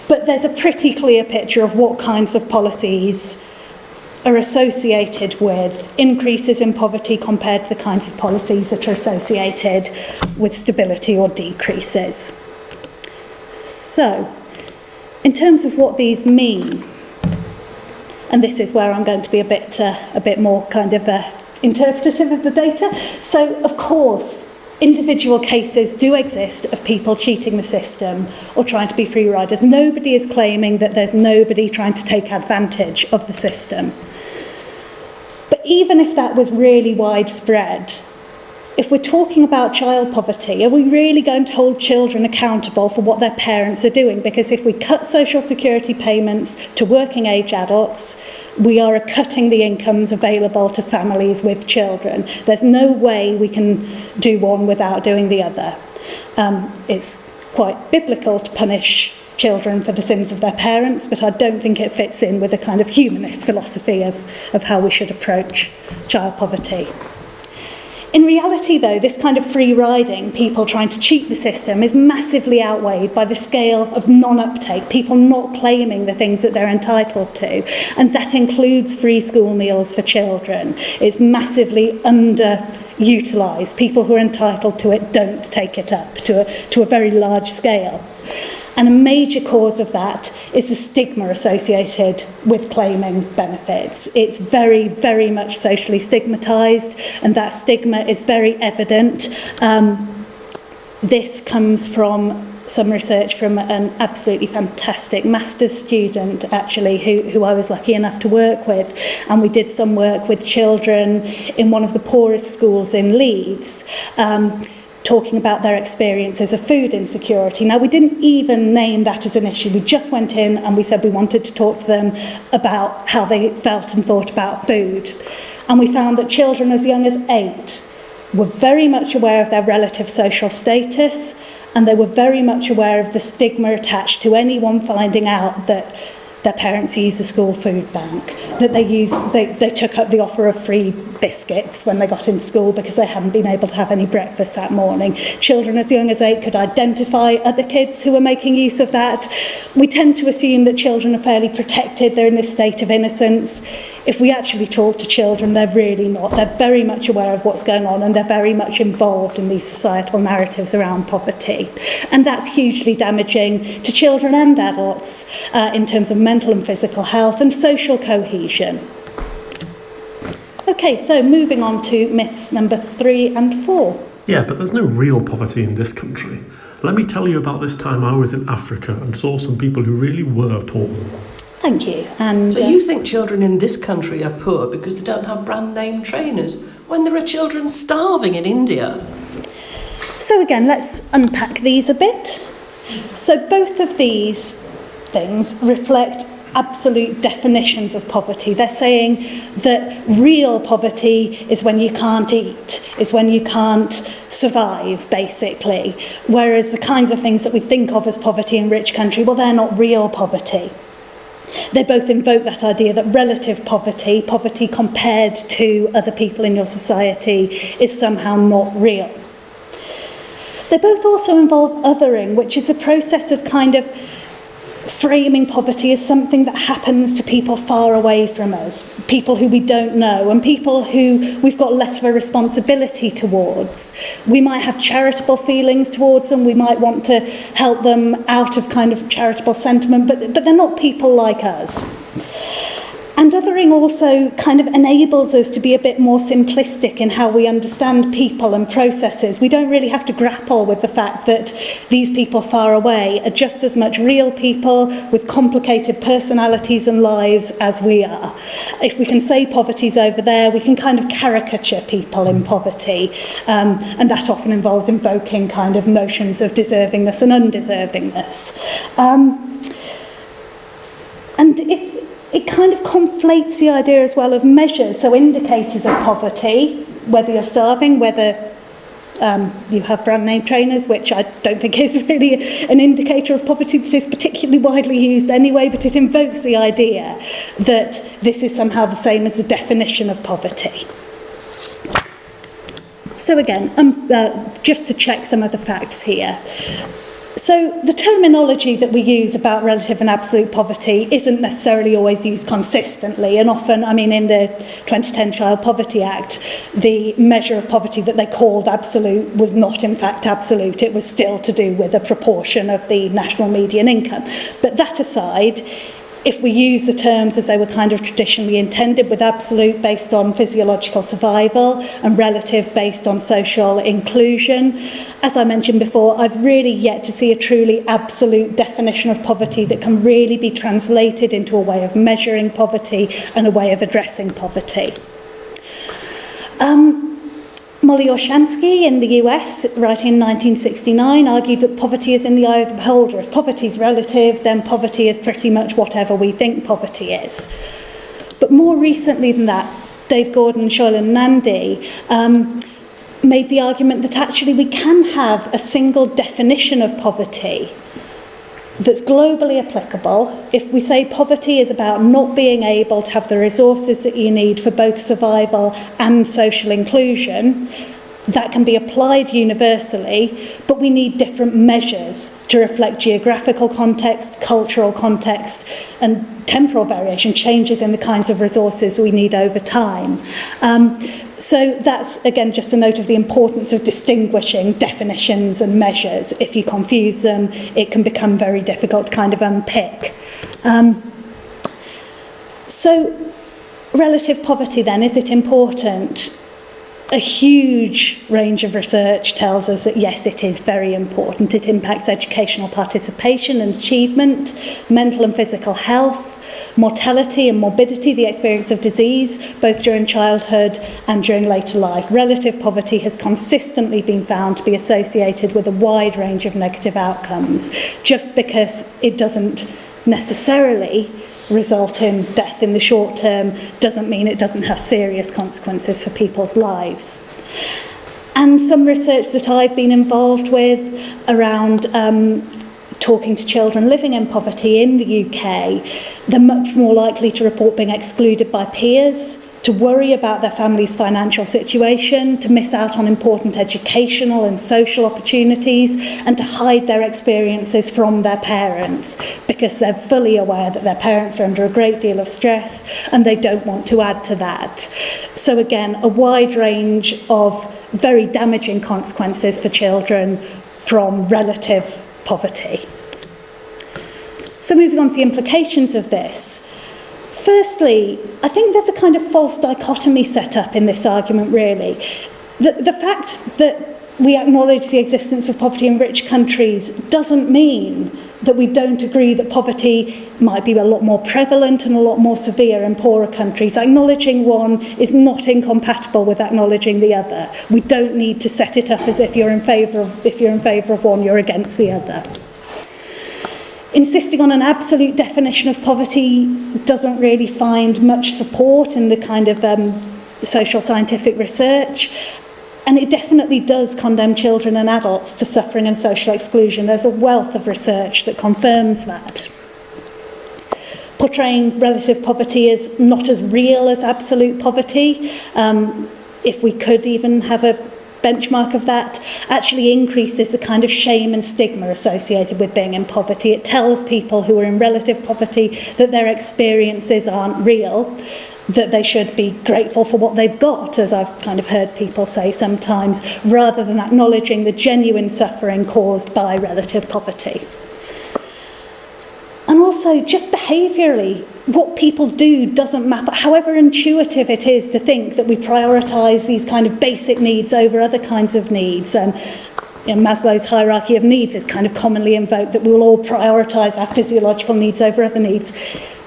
but there's a pretty clear picture of what kinds of policies are associated with increases in poverty compared to the kinds of policies that are associated with stability or decreases. So, in terms of what these mean, and this is where I'm going to be a bit more kind of interpretative of the data. So, of course, individual cases do exist of people cheating the system or trying to be free riders. Nobody is claiming that there's nobody trying to take advantage of the system. But even if that was really widespread, if we're talking about child poverty, are we really going to hold children accountable for what their parents are doing? Because if we cut social security payments to working age adults, we are cutting the incomes available to families with children. There's no way we can do one without doing the other. It's quite biblical to punish children for the sins of their parents, but I don't think it fits in with a kind of humanist philosophy of how we should approach child poverty. In reality, though, this kind of free riding, people trying to cheat the system, is massively outweighed by the scale of non-uptake, people not claiming the things that they're entitled to. And that includes free school meals for children. It's massively underutilised. People who are entitled to it don't take it up to a very large scale. And a major cause of that is the stigma associated with claiming benefits. It's very, very much socially stigmatised, and that stigma is very evident. This comes from some research from an absolutely fantastic master's student, actually, who I was lucky enough to work with. And we did some work with children in one of the poorest schools in Leeds, talking about their experiences of food insecurity. Now, we didn't even name that as an issue. We just went in and we said we wanted to talk to them about how they felt and thought about food. And we found that children as young as 8 were very much aware of their relative social status, and they were very much aware of the stigma attached to anyone finding out that their parents used the school food bank, that they took up the offer of free biscuits when they got into school because they hadn't been able to have any breakfast that morning. Children as young as 8 could identify other kids who were making use of that. We tend to assume that children are fairly protected, they're in this state of innocence. If we actually talk to children, they're really not. They're very much aware of what's going on, and they're very much involved in these societal narratives around poverty. And that's hugely damaging to children and adults in terms of mental and physical health and social cohesion. Okay, so moving on to myths number 3 and 4. Yeah, but there's no real poverty in this country. Let me tell you about this time I was in Africa and saw some people who really were poor. Thank you. And so you think children in this country are poor because they don't have brand name trainers, when there are children starving in India? So again, let's unpack these a bit. So both of these things reflect absolute definitions of poverty. They're saying that real poverty is when you can't eat, is when you can't survive, basically. Whereas the kinds of things that we think of as poverty in rich country, well, they're not real poverty. They both invoke that idea that relative poverty, poverty compared to other people in your society, is somehow not real. They both also involve othering, which is a process of kind of framing poverty as something that happens to people far away from us, people who we don't know, and people who we've got less of a responsibility towards. We might have charitable feelings towards them, we might want to help them out of kind of charitable sentiment, but they're not people like us. And othering also kind of enables us to be a bit more simplistic in how we understand people and processes. We don't really have to grapple with the fact that these people far away are just as much real people with complicated personalities and lives as we are. If we can say poverty's over there, we can kind of caricature people in poverty. And that often involves invoking kind of notions of deservingness and undeservingness. And it kind of conflates the idea as well of measures, so indicators of poverty, whether you're starving, whether you have brand name trainers, which I don't think is really an indicator of poverty that is particularly widely used anyway, but it invokes the idea that this is somehow the same as the definition of poverty. So again, just to check some of the facts here. So the terminology that we use about relative and absolute poverty isn't necessarily always used consistently, and often, I mean, in the 2010 Child Poverty Act, the measure of poverty that they called absolute was not in fact absolute. It was still to do with a proportion of the national median income. But that aside, if we use the terms as they were kind of traditionally intended, with absolute based on physiological survival and relative based on social inclusion. As I mentioned before, I've really yet to see a truly absolute definition of poverty that can really be translated into a way of measuring poverty and a way of addressing poverty. Molly Orshansky in the US, writing in 1969, argued that poverty is in the eye of the beholder. If poverty is relative, then poverty is pretty much whatever we think poverty is. But more recently than that, Dave Gordon, Shoylan Nandi made the argument that actually we can have a single definition of poverty that's globally applicable. If we say poverty is about not being able to have the resources that you need for both survival and social inclusion, that can be applied universally, but we need different measures to reflect geographical context, cultural context, and temporal variation, changes in the kinds of resources we need over time. So that's, again, just a note of the importance of distinguishing definitions and measures. If you confuse them, it can become very difficult to kind of unpick. So relative poverty then, is it important? A huge range of research tells us that yes, it is very important. It impacts educational participation and achievement, mental and physical health, mortality and morbidity, the experience of disease, both during childhood and during later life. Relative poverty has consistently been found to be associated with a wide range of negative outcomes. Just because it doesn't necessarily result in death in the short term doesn't mean it doesn't have serious consequences for people's lives. And some research that I've been involved with around talking to children living in poverty in the UK, they're much more likely to report being excluded by peers, to worry about their family's financial situation, to miss out on important educational and social opportunities, and to hide their experiences from their parents because they're fully aware that their parents are under a great deal of stress and they don't want to add to that. So again, a wide range of very damaging consequences for children from relative poverty. So moving on to the implications of this. Firstly, I think there's a kind of false dichotomy set up in this argument, really. The fact that we acknowledge the existence of poverty in rich countries doesn't mean that we don't agree that poverty might be a lot more prevalent and a lot more severe in poorer countries. Acknowledging one is not incompatible with acknowledging the other. We don't need to set it up as if you're in favour of one, you're against the other. Insisting on an absolute definition of poverty doesn't really find much support in the kind of social scientific research, and it definitely does condemn children and adults to suffering and social exclusion. There's a wealth of research that confirms that. Portraying relative poverty as not as real as absolute poverty, if we could even have a benchmark of that, actually increases the kind of shame and stigma associated with being in poverty. It tells people who are in relative poverty that their experiences aren't real, that they should be grateful for what they've got, as I've kind of heard people say sometimes, rather than acknowledging the genuine suffering caused by relative poverty. And also, just behaviourally, what people do doesn't map, however intuitive it is to think that we prioritise these kind of basic needs over other kinds of needs. Maslow's hierarchy of needs is kind of commonly invoked, that we will all prioritise our physiological needs over other needs.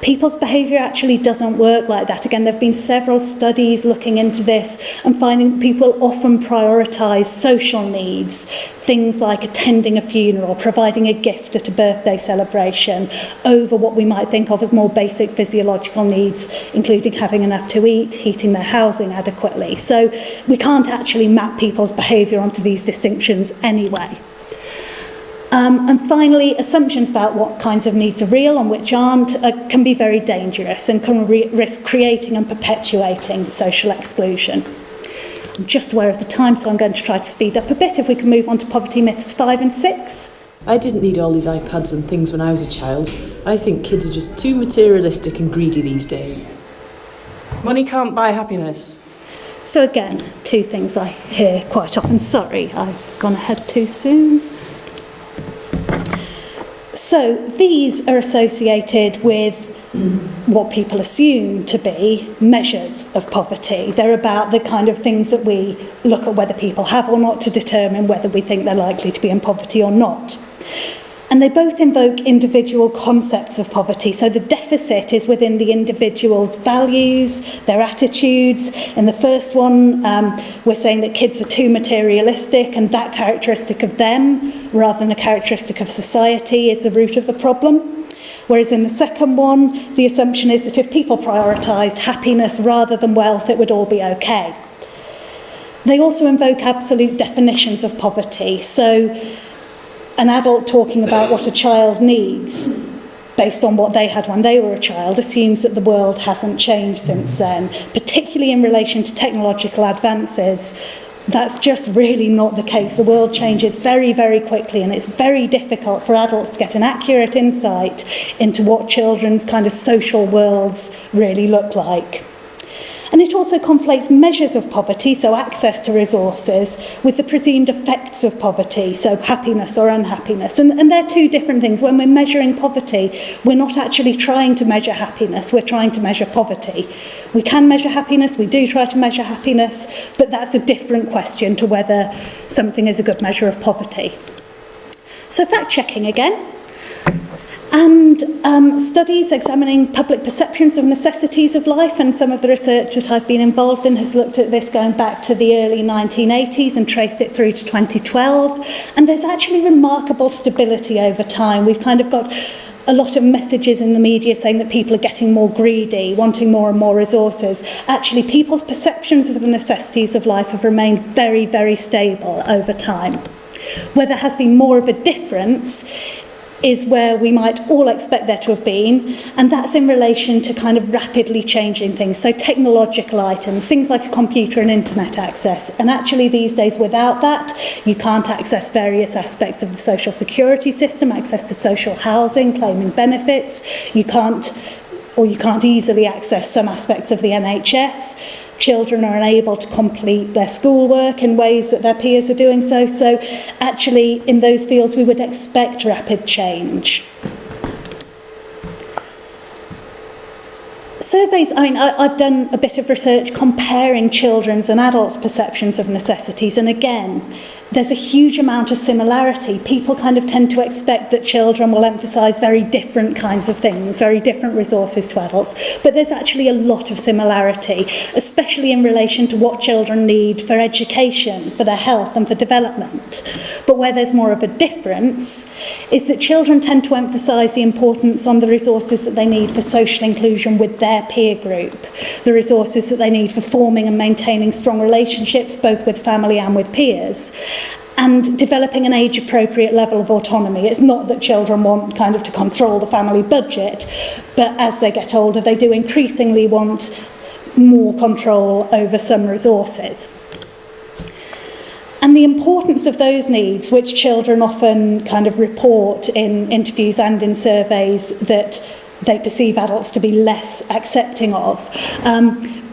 People's behaviour actually doesn't work like that. Again, there have been several studies looking into this and finding that people often prioritise social needs, things like attending a funeral, providing a gift at a birthday celebration, over what we might think of as more basic physiological needs, including having enough to eat, heating their housing adequately. So we can't actually map people's behaviour onto these distinctions anyway. And finally, assumptions about what kinds of needs are real and which aren't can be very dangerous and can risk creating and perpetuating social exclusion. I'm just aware of the time, so I'm going to try to speed up a bit. If we can move on to poverty myths 5 and 6. I didn't need all these iPads and things when I was a child. I think kids are just too materialistic and greedy these days. Money can't buy happiness. So again, two things I hear quite often. Sorry, I've gone ahead too soon. So these are associated with what people assume to be measures of poverty. They're about the kind of things that we look at whether people have or not to determine whether we think they're likely to be in poverty or not. And they both invoke individual concepts of poverty. So the deficit is within the individual's values, their attitudes. In the first one, we're saying that kids are too materialistic, and that characteristic of them, rather than a characteristic of society, is the root of the problem. Whereas in the second one, the assumption is that if people prioritised happiness rather than wealth, it would all be okay. They also invoke absolute definitions of poverty. So an adult talking about what a child needs based on what they had when they were a child assumes that the world hasn't changed since then, particularly in relation to technological advances. That's just really not the case. The world changes very, very quickly, and it's very difficult for adults to get an accurate insight into what children's kind of social worlds really look like. And it also conflates measures of poverty, so access to resources, with the presumed effects of poverty, so happiness or unhappiness. And they're two different things. When we're measuring poverty, we're not actually trying to measure happiness, we're trying to measure poverty. We can measure happiness, we do try to measure happiness, but that's a different question to whether something is a good measure of poverty. So fact-checking again. And studies examining public perceptions of necessities of life, and some of the research that I've been involved in has looked at this going back to the early 1980s and traced it through to 2012. And there's actually remarkable stability over time. We've kind of got a lot of messages in the media saying that people are getting more greedy, wanting more and more resources. Actually, people's perceptions of the necessities of life have remained very, very stable over time. Where there has been more of a difference is where we might all expect there to have been, and that's in relation to kind of rapidly changing things. So technological items, things like a computer and internet access. And actually these days without that, you can't access various aspects of the social security system, access to social housing, claiming benefits. You can't easily access some aspects of the NHS. Children are unable to complete their schoolwork in ways that their peers are doing so. So actually, in those fields, we would expect rapid change. Surveys, I've done a bit of research comparing children's and adults' perceptions of necessities, and again, there's a huge amount of similarity. People kind of tend to expect that children will emphasise very different kinds of things, very different resources to adults, but there's actually a lot of similarity, especially in relation to what children need for education, for their health and for development. But where there's more of a difference is that children tend to emphasise the importance on the resources that they need for social inclusion with their peer group, the resources that they need for forming and maintaining strong relationships, both with family and with peers, and developing an age-appropriate level of autonomy. It's not that children want kind of to control the family budget, but as they get older, they do increasingly want more control over some resources. And the importance of those needs, which children often kind of report in interviews and in surveys that they perceive adults to be less accepting of,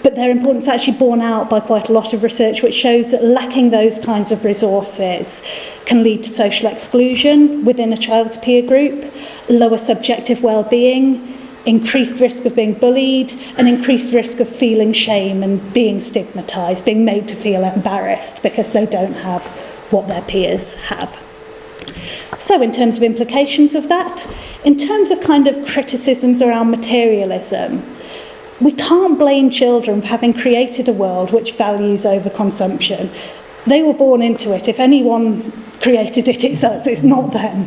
but their importance is actually borne out by quite a lot of research which shows that lacking those kinds of resources can lead to social exclusion within a child's peer group, lower subjective well-being, increased risk of being bullied, and increased risk of feeling shame and being stigmatised, being made to feel embarrassed because they don't have what their peers have. So in terms of implications of that, in terms of kind of criticisms around materialism, we can't blame children for having created a world which values overconsumption. They were born into it. If anyone created it, it's us, it's not them.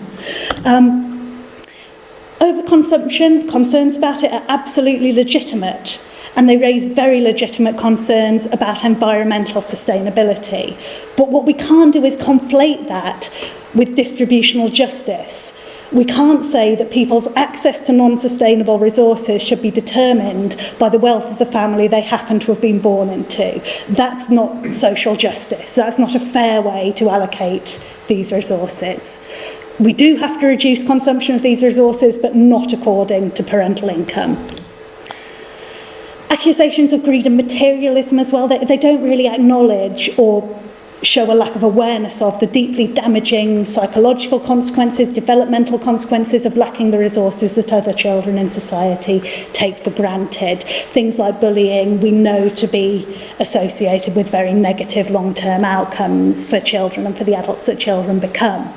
Overconsumption, concerns about it are absolutely legitimate, and they raise very legitimate concerns about environmental sustainability. But what we can't do is conflate that with distributional justice. We can't say that people's access to non-sustainable resources should be determined by the wealth of the family they happen to have been born into. That's not social justice. That's not a fair way to allocate these resources. We do have to reduce consumption of these resources, but not according to parental income. Accusations of greed and materialism as well, they don't really acknowledge or show a lack of awareness of the deeply damaging psychological consequences, developmental consequences of lacking the resources that other children in society take for granted. Things like bullying we know to be associated with very negative long-term outcomes for children and for the adults that children become.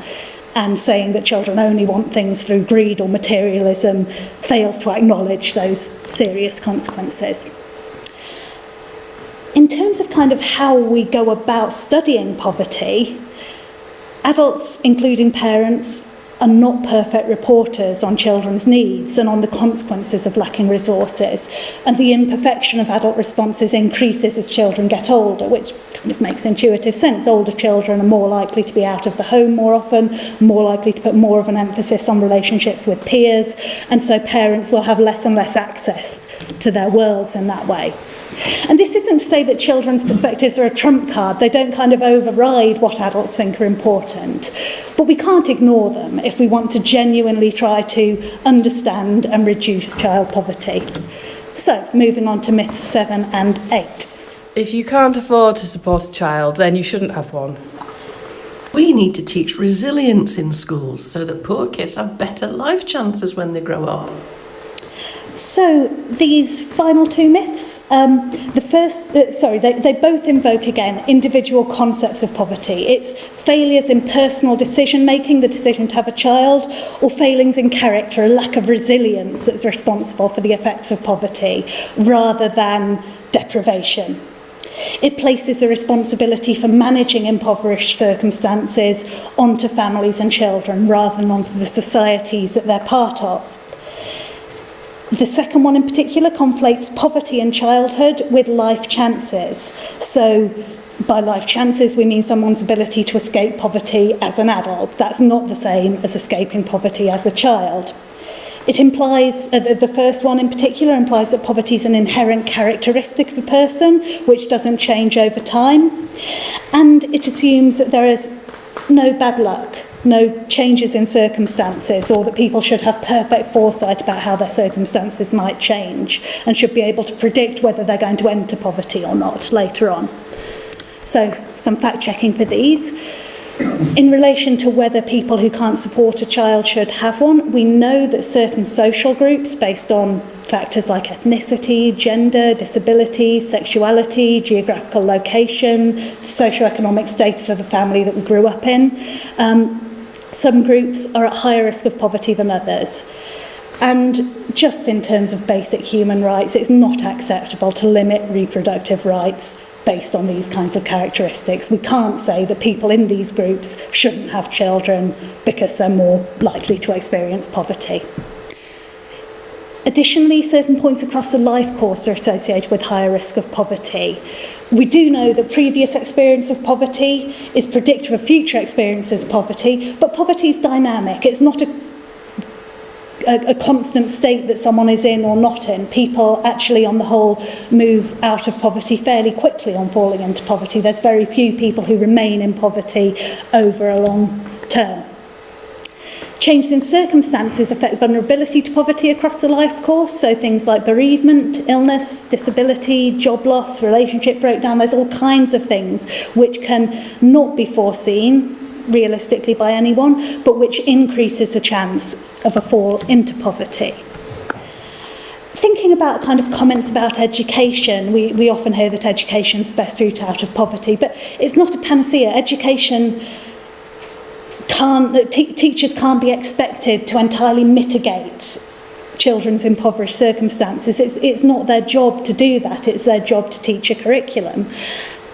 And saying that children only want things through greed or materialism fails to acknowledge those serious consequences. In terms of kind of how we go about studying poverty, adults, including parents, are not perfect reporters on children's needs and on the consequences of lacking resources. And the imperfection of adult responses increases as children get older, which kind of makes intuitive sense. Older children are more likely to be out of the home more often, more likely to put more of an emphasis on relationships with peers, and so parents will have less and less access to their worlds in that way. And this isn't to say that children's perspectives are a trump card. They don't kind of override what adults think are important. But we can't ignore them if we want to genuinely try to understand and reduce child poverty. So, moving on to myths 7 and 8. If you can't afford to support a child, then you shouldn't have one. We need to teach resilience in schools so that poor kids have better life chances when they grow up. So these final two myths, they both invoke again individual concepts of poverty. It's failures in personal decision making, the decision to have a child, or failings in character, a lack of resilience that's responsible for the effects of poverty, rather than deprivation. It places the responsibility for managing impoverished circumstances onto families and children, rather than onto the societies that they're part of. The second one in particular conflates poverty in childhood with life chances. So by life chances, we mean someone's ability to escape poverty as an adult. That's not the same as escaping poverty as a child. It implies, the first one in particular implies that poverty is an inherent characteristic of a person, which doesn't change over time. And it assumes that there is no bad luck, no changes in circumstances, or that people should have perfect foresight about how their circumstances might change and should be able to predict whether they're going to enter poverty or not later on. So, some fact-checking for these. In relation to whether people who can't support a child should have one, we know that certain social groups, based on factors like ethnicity, gender, disability, sexuality, geographical location, socioeconomic status of the family that we grew up in, some groups are at higher risk of poverty than others. And just in terms of basic human rights, it's not acceptable to limit reproductive rights based on these kinds of characteristics. We can't say that people in these groups shouldn't have children because they're more likely to experience poverty. Additionally, certain points across the life course are associated with higher risk of poverty. We do know that previous experience of poverty is predictive of future experiences of poverty, but poverty is dynamic. It's not a constant state that someone is in or not in. People actually, on the whole, move out of poverty fairly quickly on falling into poverty. There's very few people who remain in poverty over a long term. Changes in circumstances affect vulnerability to poverty across the life course, so things like bereavement, illness, disability, job loss, relationship breakdown. There's all kinds of things which can not be foreseen realistically by anyone, but which increases the chance of a fall into poverty. Thinking about kind of comments about education, we often hear that education's the best route out of poverty, but it's not a panacea. Education teachers can't be expected to entirely mitigate children's impoverished circumstances. It's not their job to do that. It's their job to teach a curriculum.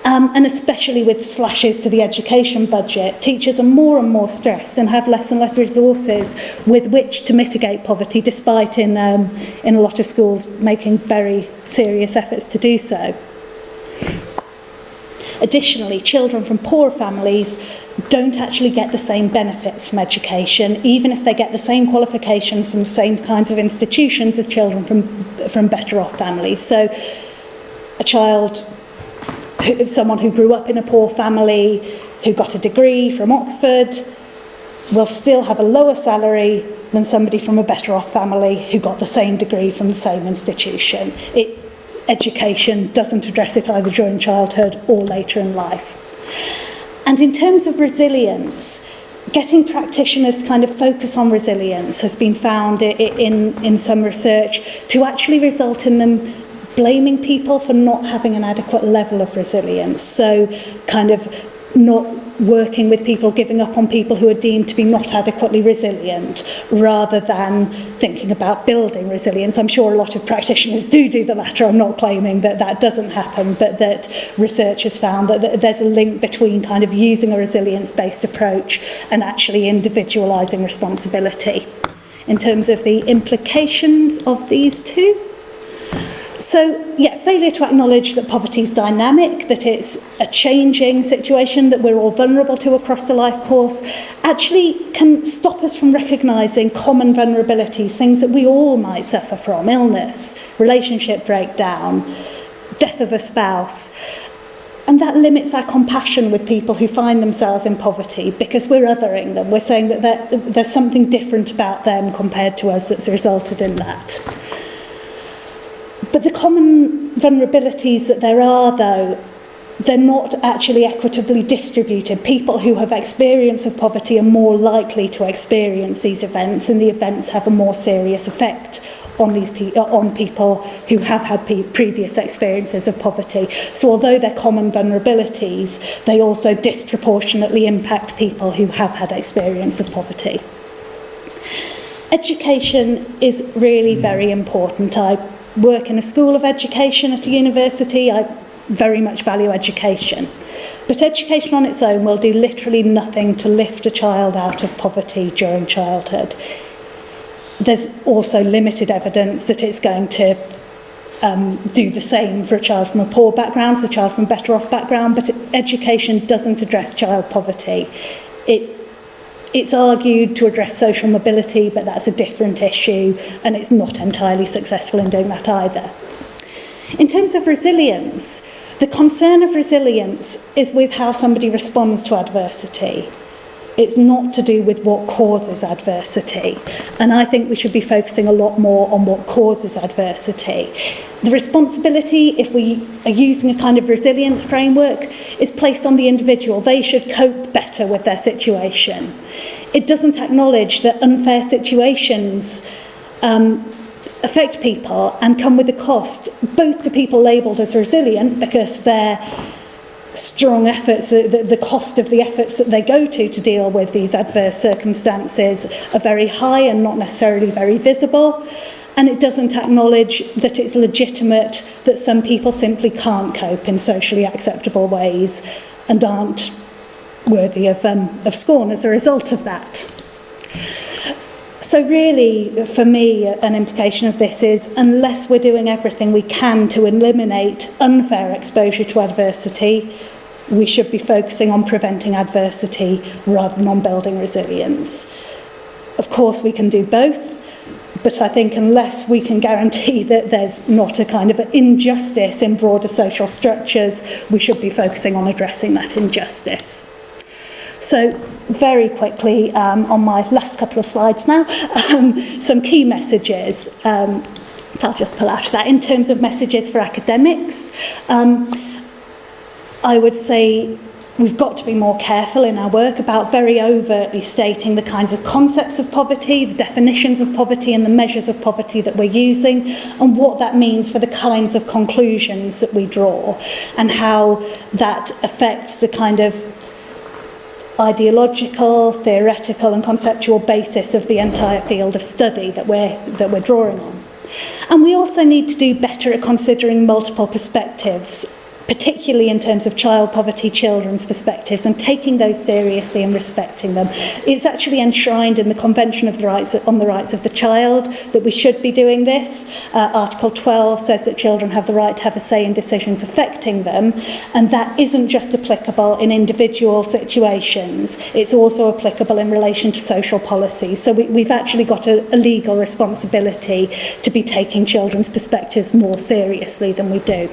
And especially with slashes to the education budget, teachers are more and more stressed and have less and less resources with which to mitigate poverty, despite in a lot of schools making very serious efforts to do so. Additionally, children from poor families don't actually get the same benefits from education, even if they get the same qualifications from the same kinds of institutions as children from better off families. So someone who grew up in a poor family, who got a degree from Oxford, will still have a lower salary than somebody from a better off family who got the same degree from the same institution. Education doesn't address it either during childhood or later in life. And in terms of resilience, getting practitioners to kind of focus on resilience has been found in some research to actually result in them blaming people for not having an adequate level of resilience. So kind of not working with people, giving up on people who are deemed to be not adequately resilient, rather than thinking about building resilience. I'm sure a lot of practitioners do the latter. I'm not claiming that that doesn't happen, but that research has found that there's a link between kind of using a resilience-based approach and actually individualising responsibility. In terms of the implications of these two, so, yeah, failure to acknowledge that poverty is dynamic, that it's a changing situation that we're all vulnerable to across the life course, actually can stop us from recognising common vulnerabilities, things that we all might suffer from: illness, relationship breakdown, death of a spouse. And that limits our compassion with people who find themselves in poverty, because we're othering them. We're saying that there's something different about them compared to us that's resulted in that. But the common vulnerabilities that there are, though, they're not actually equitably distributed. People who have experience of poverty are more likely to experience these events, and the events have a more serious effect on on people who have had previous experiences of poverty. So although they're common vulnerabilities, they also disproportionately impact people who have had experience of poverty. Education is really very important. I work in a school of education at a university. I very much value education. But education on its own will do literally nothing to lift a child out of poverty during childhood. There's also limited evidence that it's going to do the same for a child from a poor background, as a child from a better off background, but education doesn't address child poverty. It's argued to address social mobility, but that's a different issue, and it's not entirely successful in doing that either. In terms of resilience, the concern of resilience is with how somebody responds to adversity. It's not to do with what causes adversity. And I think we should be focusing a lot more on what causes adversity. The responsibility, if we are using a kind of resilience framework, is placed on the individual. They should cope better with their situation. It doesn't acknowledge that unfair situations affect people and come with a cost, both to people labelled as resilient because they're strong efforts, the cost of the efforts that they go to deal with these adverse circumstances are very high and not necessarily very visible. And it doesn't acknowledge that it's legitimate that some people simply can't cope in socially acceptable ways and aren't worthy of scorn as a result of that. So really, for me, an implication of this is, unless we're doing everything we can to eliminate unfair exposure to adversity, we should be focusing on preventing adversity rather than on building resilience. Of course, we can do both, but I think unless we can guarantee that there's not a kind of an injustice in broader social structures, we should be focusing on addressing that injustice. So very quickly, on my last couple of slides now, some key messages. I'll just pull out of that. In terms of messages for academics, I would say we've got to be more careful in our work about very overtly stating the kinds of concepts of poverty, the definitions of poverty and the measures of poverty that we're using, and what that means for the kinds of conclusions that we draw, and how that affects the kind of ideological, theoretical and conceptual basis of the entire field of study that we're drawing on. And we also need to do better at considering multiple perspectives, particularly in terms of child poverty, children's perspectives, and taking those seriously and respecting them. It's actually enshrined in the Convention of the Rights on the Rights of the Child that we should be doing this. Article 12 says that children have the right to have a say in decisions affecting them, and that isn't just applicable in individual situations, it's also applicable in relation to social policy. So we've actually got a legal responsibility to be taking children's perspectives more seriously than we do.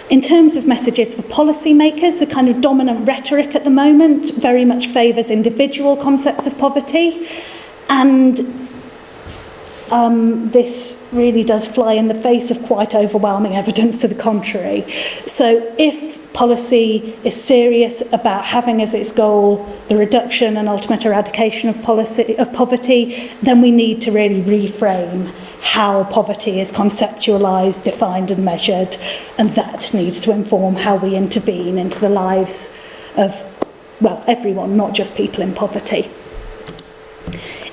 In terms of messages for policymakers, the kind of dominant rhetoric at the moment very much favours individual concepts of poverty, and this really does fly in the face of quite overwhelming evidence to the contrary. So if policy is serious about having as its goal the reduction and ultimate eradication of poverty, then we need to really reframe how poverty is conceptualised, defined and measured, and that needs to inform how we intervene into the lives of, well, everyone, not just people in poverty.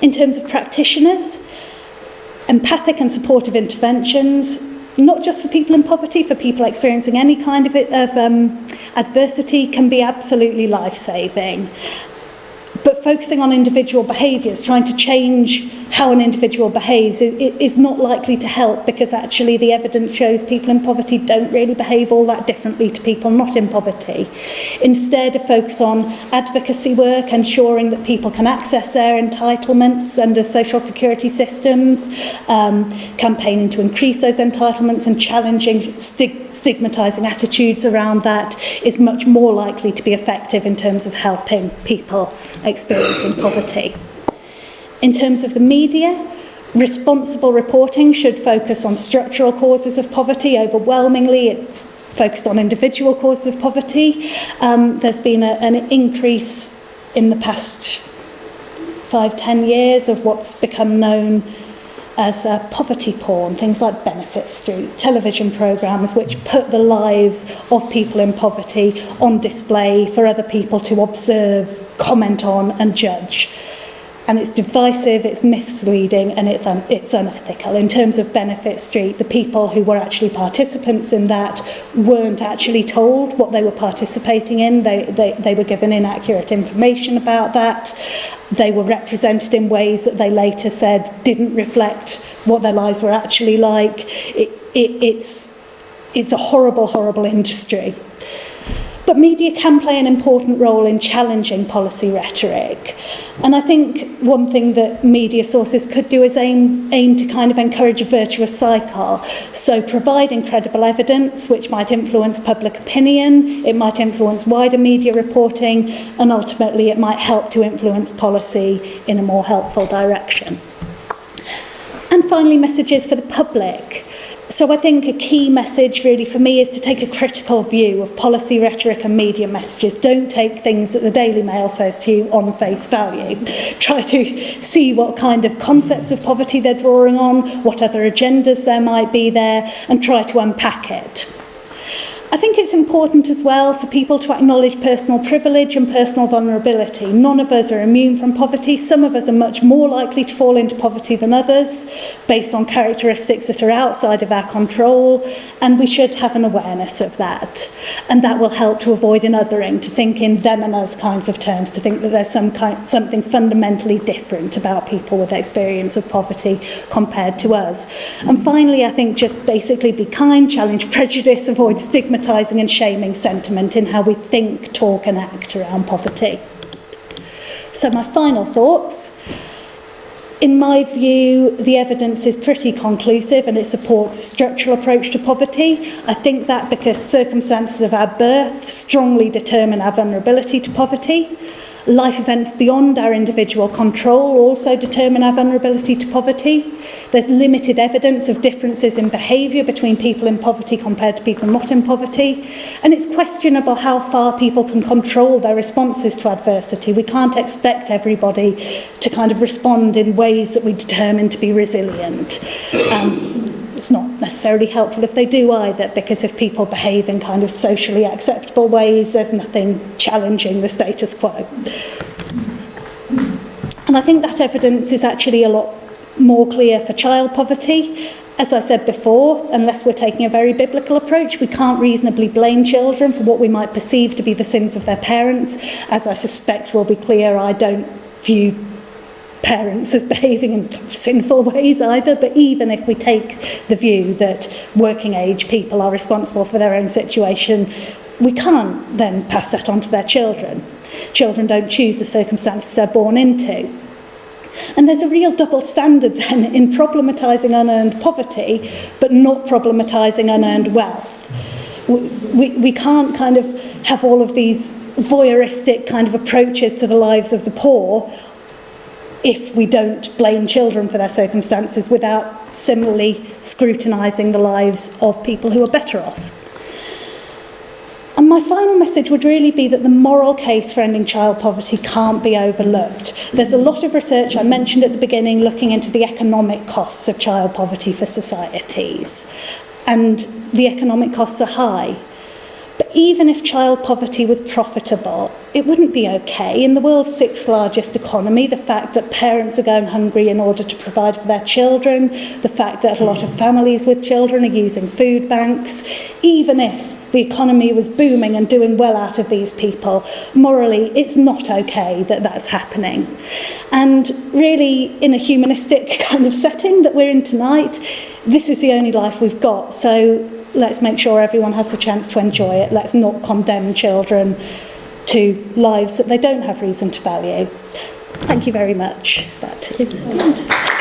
In terms of practitioners, empathic and supportive interventions, not just for people in poverty, for people experiencing any kind of adversity, can be absolutely life-saving. But focusing on individual behaviours, trying to change how an individual behaves is not likely to help, because actually the evidence shows people in poverty don't really behave all that differently to people not in poverty. Instead, a focus on advocacy work, ensuring that people can access their entitlements under social security systems, campaigning to increase those entitlements and challenging stigmatising attitudes around that is much more likely to be effective in terms of helping people experiencing poverty. In terms of the media, responsible reporting should focus on structural causes of poverty. Overwhelmingly, it's focused on individual causes of poverty. There's been an increase in the past 5-10 years of what's become known as poverty porn, things like Benefit Street, television programmes which put the lives of people in poverty on display for other people to observe, comment on and judge. And it's divisive, it's misleading, and it's unethical. In terms of Benefit Street, the people who were actually participants in that weren't actually told what they were participating in. They were given inaccurate information about that. They were represented in ways that they later said didn't reflect what their lives were actually like. It's a horrible, horrible industry. But media can play an important role in challenging policy rhetoric. And I think one thing that media sources could do is aim to kind of encourage a virtuous cycle. So providing credible evidence, which might influence public opinion, it might influence wider media reporting, and ultimately it might help to influence policy in a more helpful direction. And finally, messages for the public. So I think a key message really for me is to take a critical view of policy rhetoric and media messages. Don't take things that the Daily Mail says to you on face value. Try to see what kind of concepts of poverty they're drawing on, what other agendas there might be there, and try to unpack it. I think it's important as well for people to acknowledge personal privilege and personal vulnerability. None of us are immune from poverty. Some of us are much more likely to fall into poverty than others, based on characteristics that are outside of our control, and we should have an awareness of that. And that will help to avoid an othering, to think in them and us kinds of terms, to think that there's something fundamentally different about people with experience of poverty compared to us. And finally, I think just basically be kind, challenge prejudice, avoid stigmatising and shaming sentiment in how we think, talk and act around poverty. So my final thoughts. In my view, the evidence is pretty conclusive and it supports a structural approach to poverty. I think that because circumstances of our birth strongly determine our vulnerability to poverty. Life events beyond our individual control also determine our vulnerability to poverty. There's limited evidence of differences in behaviour between people in poverty compared to people not in poverty. And it's questionable how far people can control their responses to adversity. We can't expect everybody to kind of respond in ways that we determine to be resilient. It's not necessarily helpful if they do either, because if people behave in kind of socially acceptable ways, there's nothing challenging the status quo. And I think that evidence is actually a lot more clear for child poverty. As I said before, unless we're taking a very biblical approach, we can't reasonably blame children for what we might perceive to be the sins of their parents. As I suspect will be clear, I don't view parents as behaving in sinful ways either, but even if we take the view that working age people are responsible for their own situation, we can't then pass that on to their children. Children don't choose the circumstances they're born into. And there's a real double standard then in problematising unearned poverty, but not problematising unearned wealth. We can't kind of have all of these voyeuristic kind of approaches to the lives of the poor if we don't blame children for their circumstances without similarly scrutinising the lives of people who are better off. And my final message would really be that the moral case for ending child poverty can't be overlooked. There's a lot of research, I mentioned at the beginning, looking into the economic costs of child poverty for societies. And the economic costs are high. But even if child poverty was profitable, it wouldn't be okay. In the world's 6th largest economy, the fact that parents are going hungry in order to provide for their children, the fact that a lot of families with children are using food banks, even if the economy was booming and doing well out of these people, morally, it's not okay that that's happening. And really, in a humanistic kind of setting that we're in tonight, this is the only life we've got. So let's make sure everyone has the chance to enjoy it. Let's not condemn children to lives that they don't have reason to value. Thank you very much. That is the end.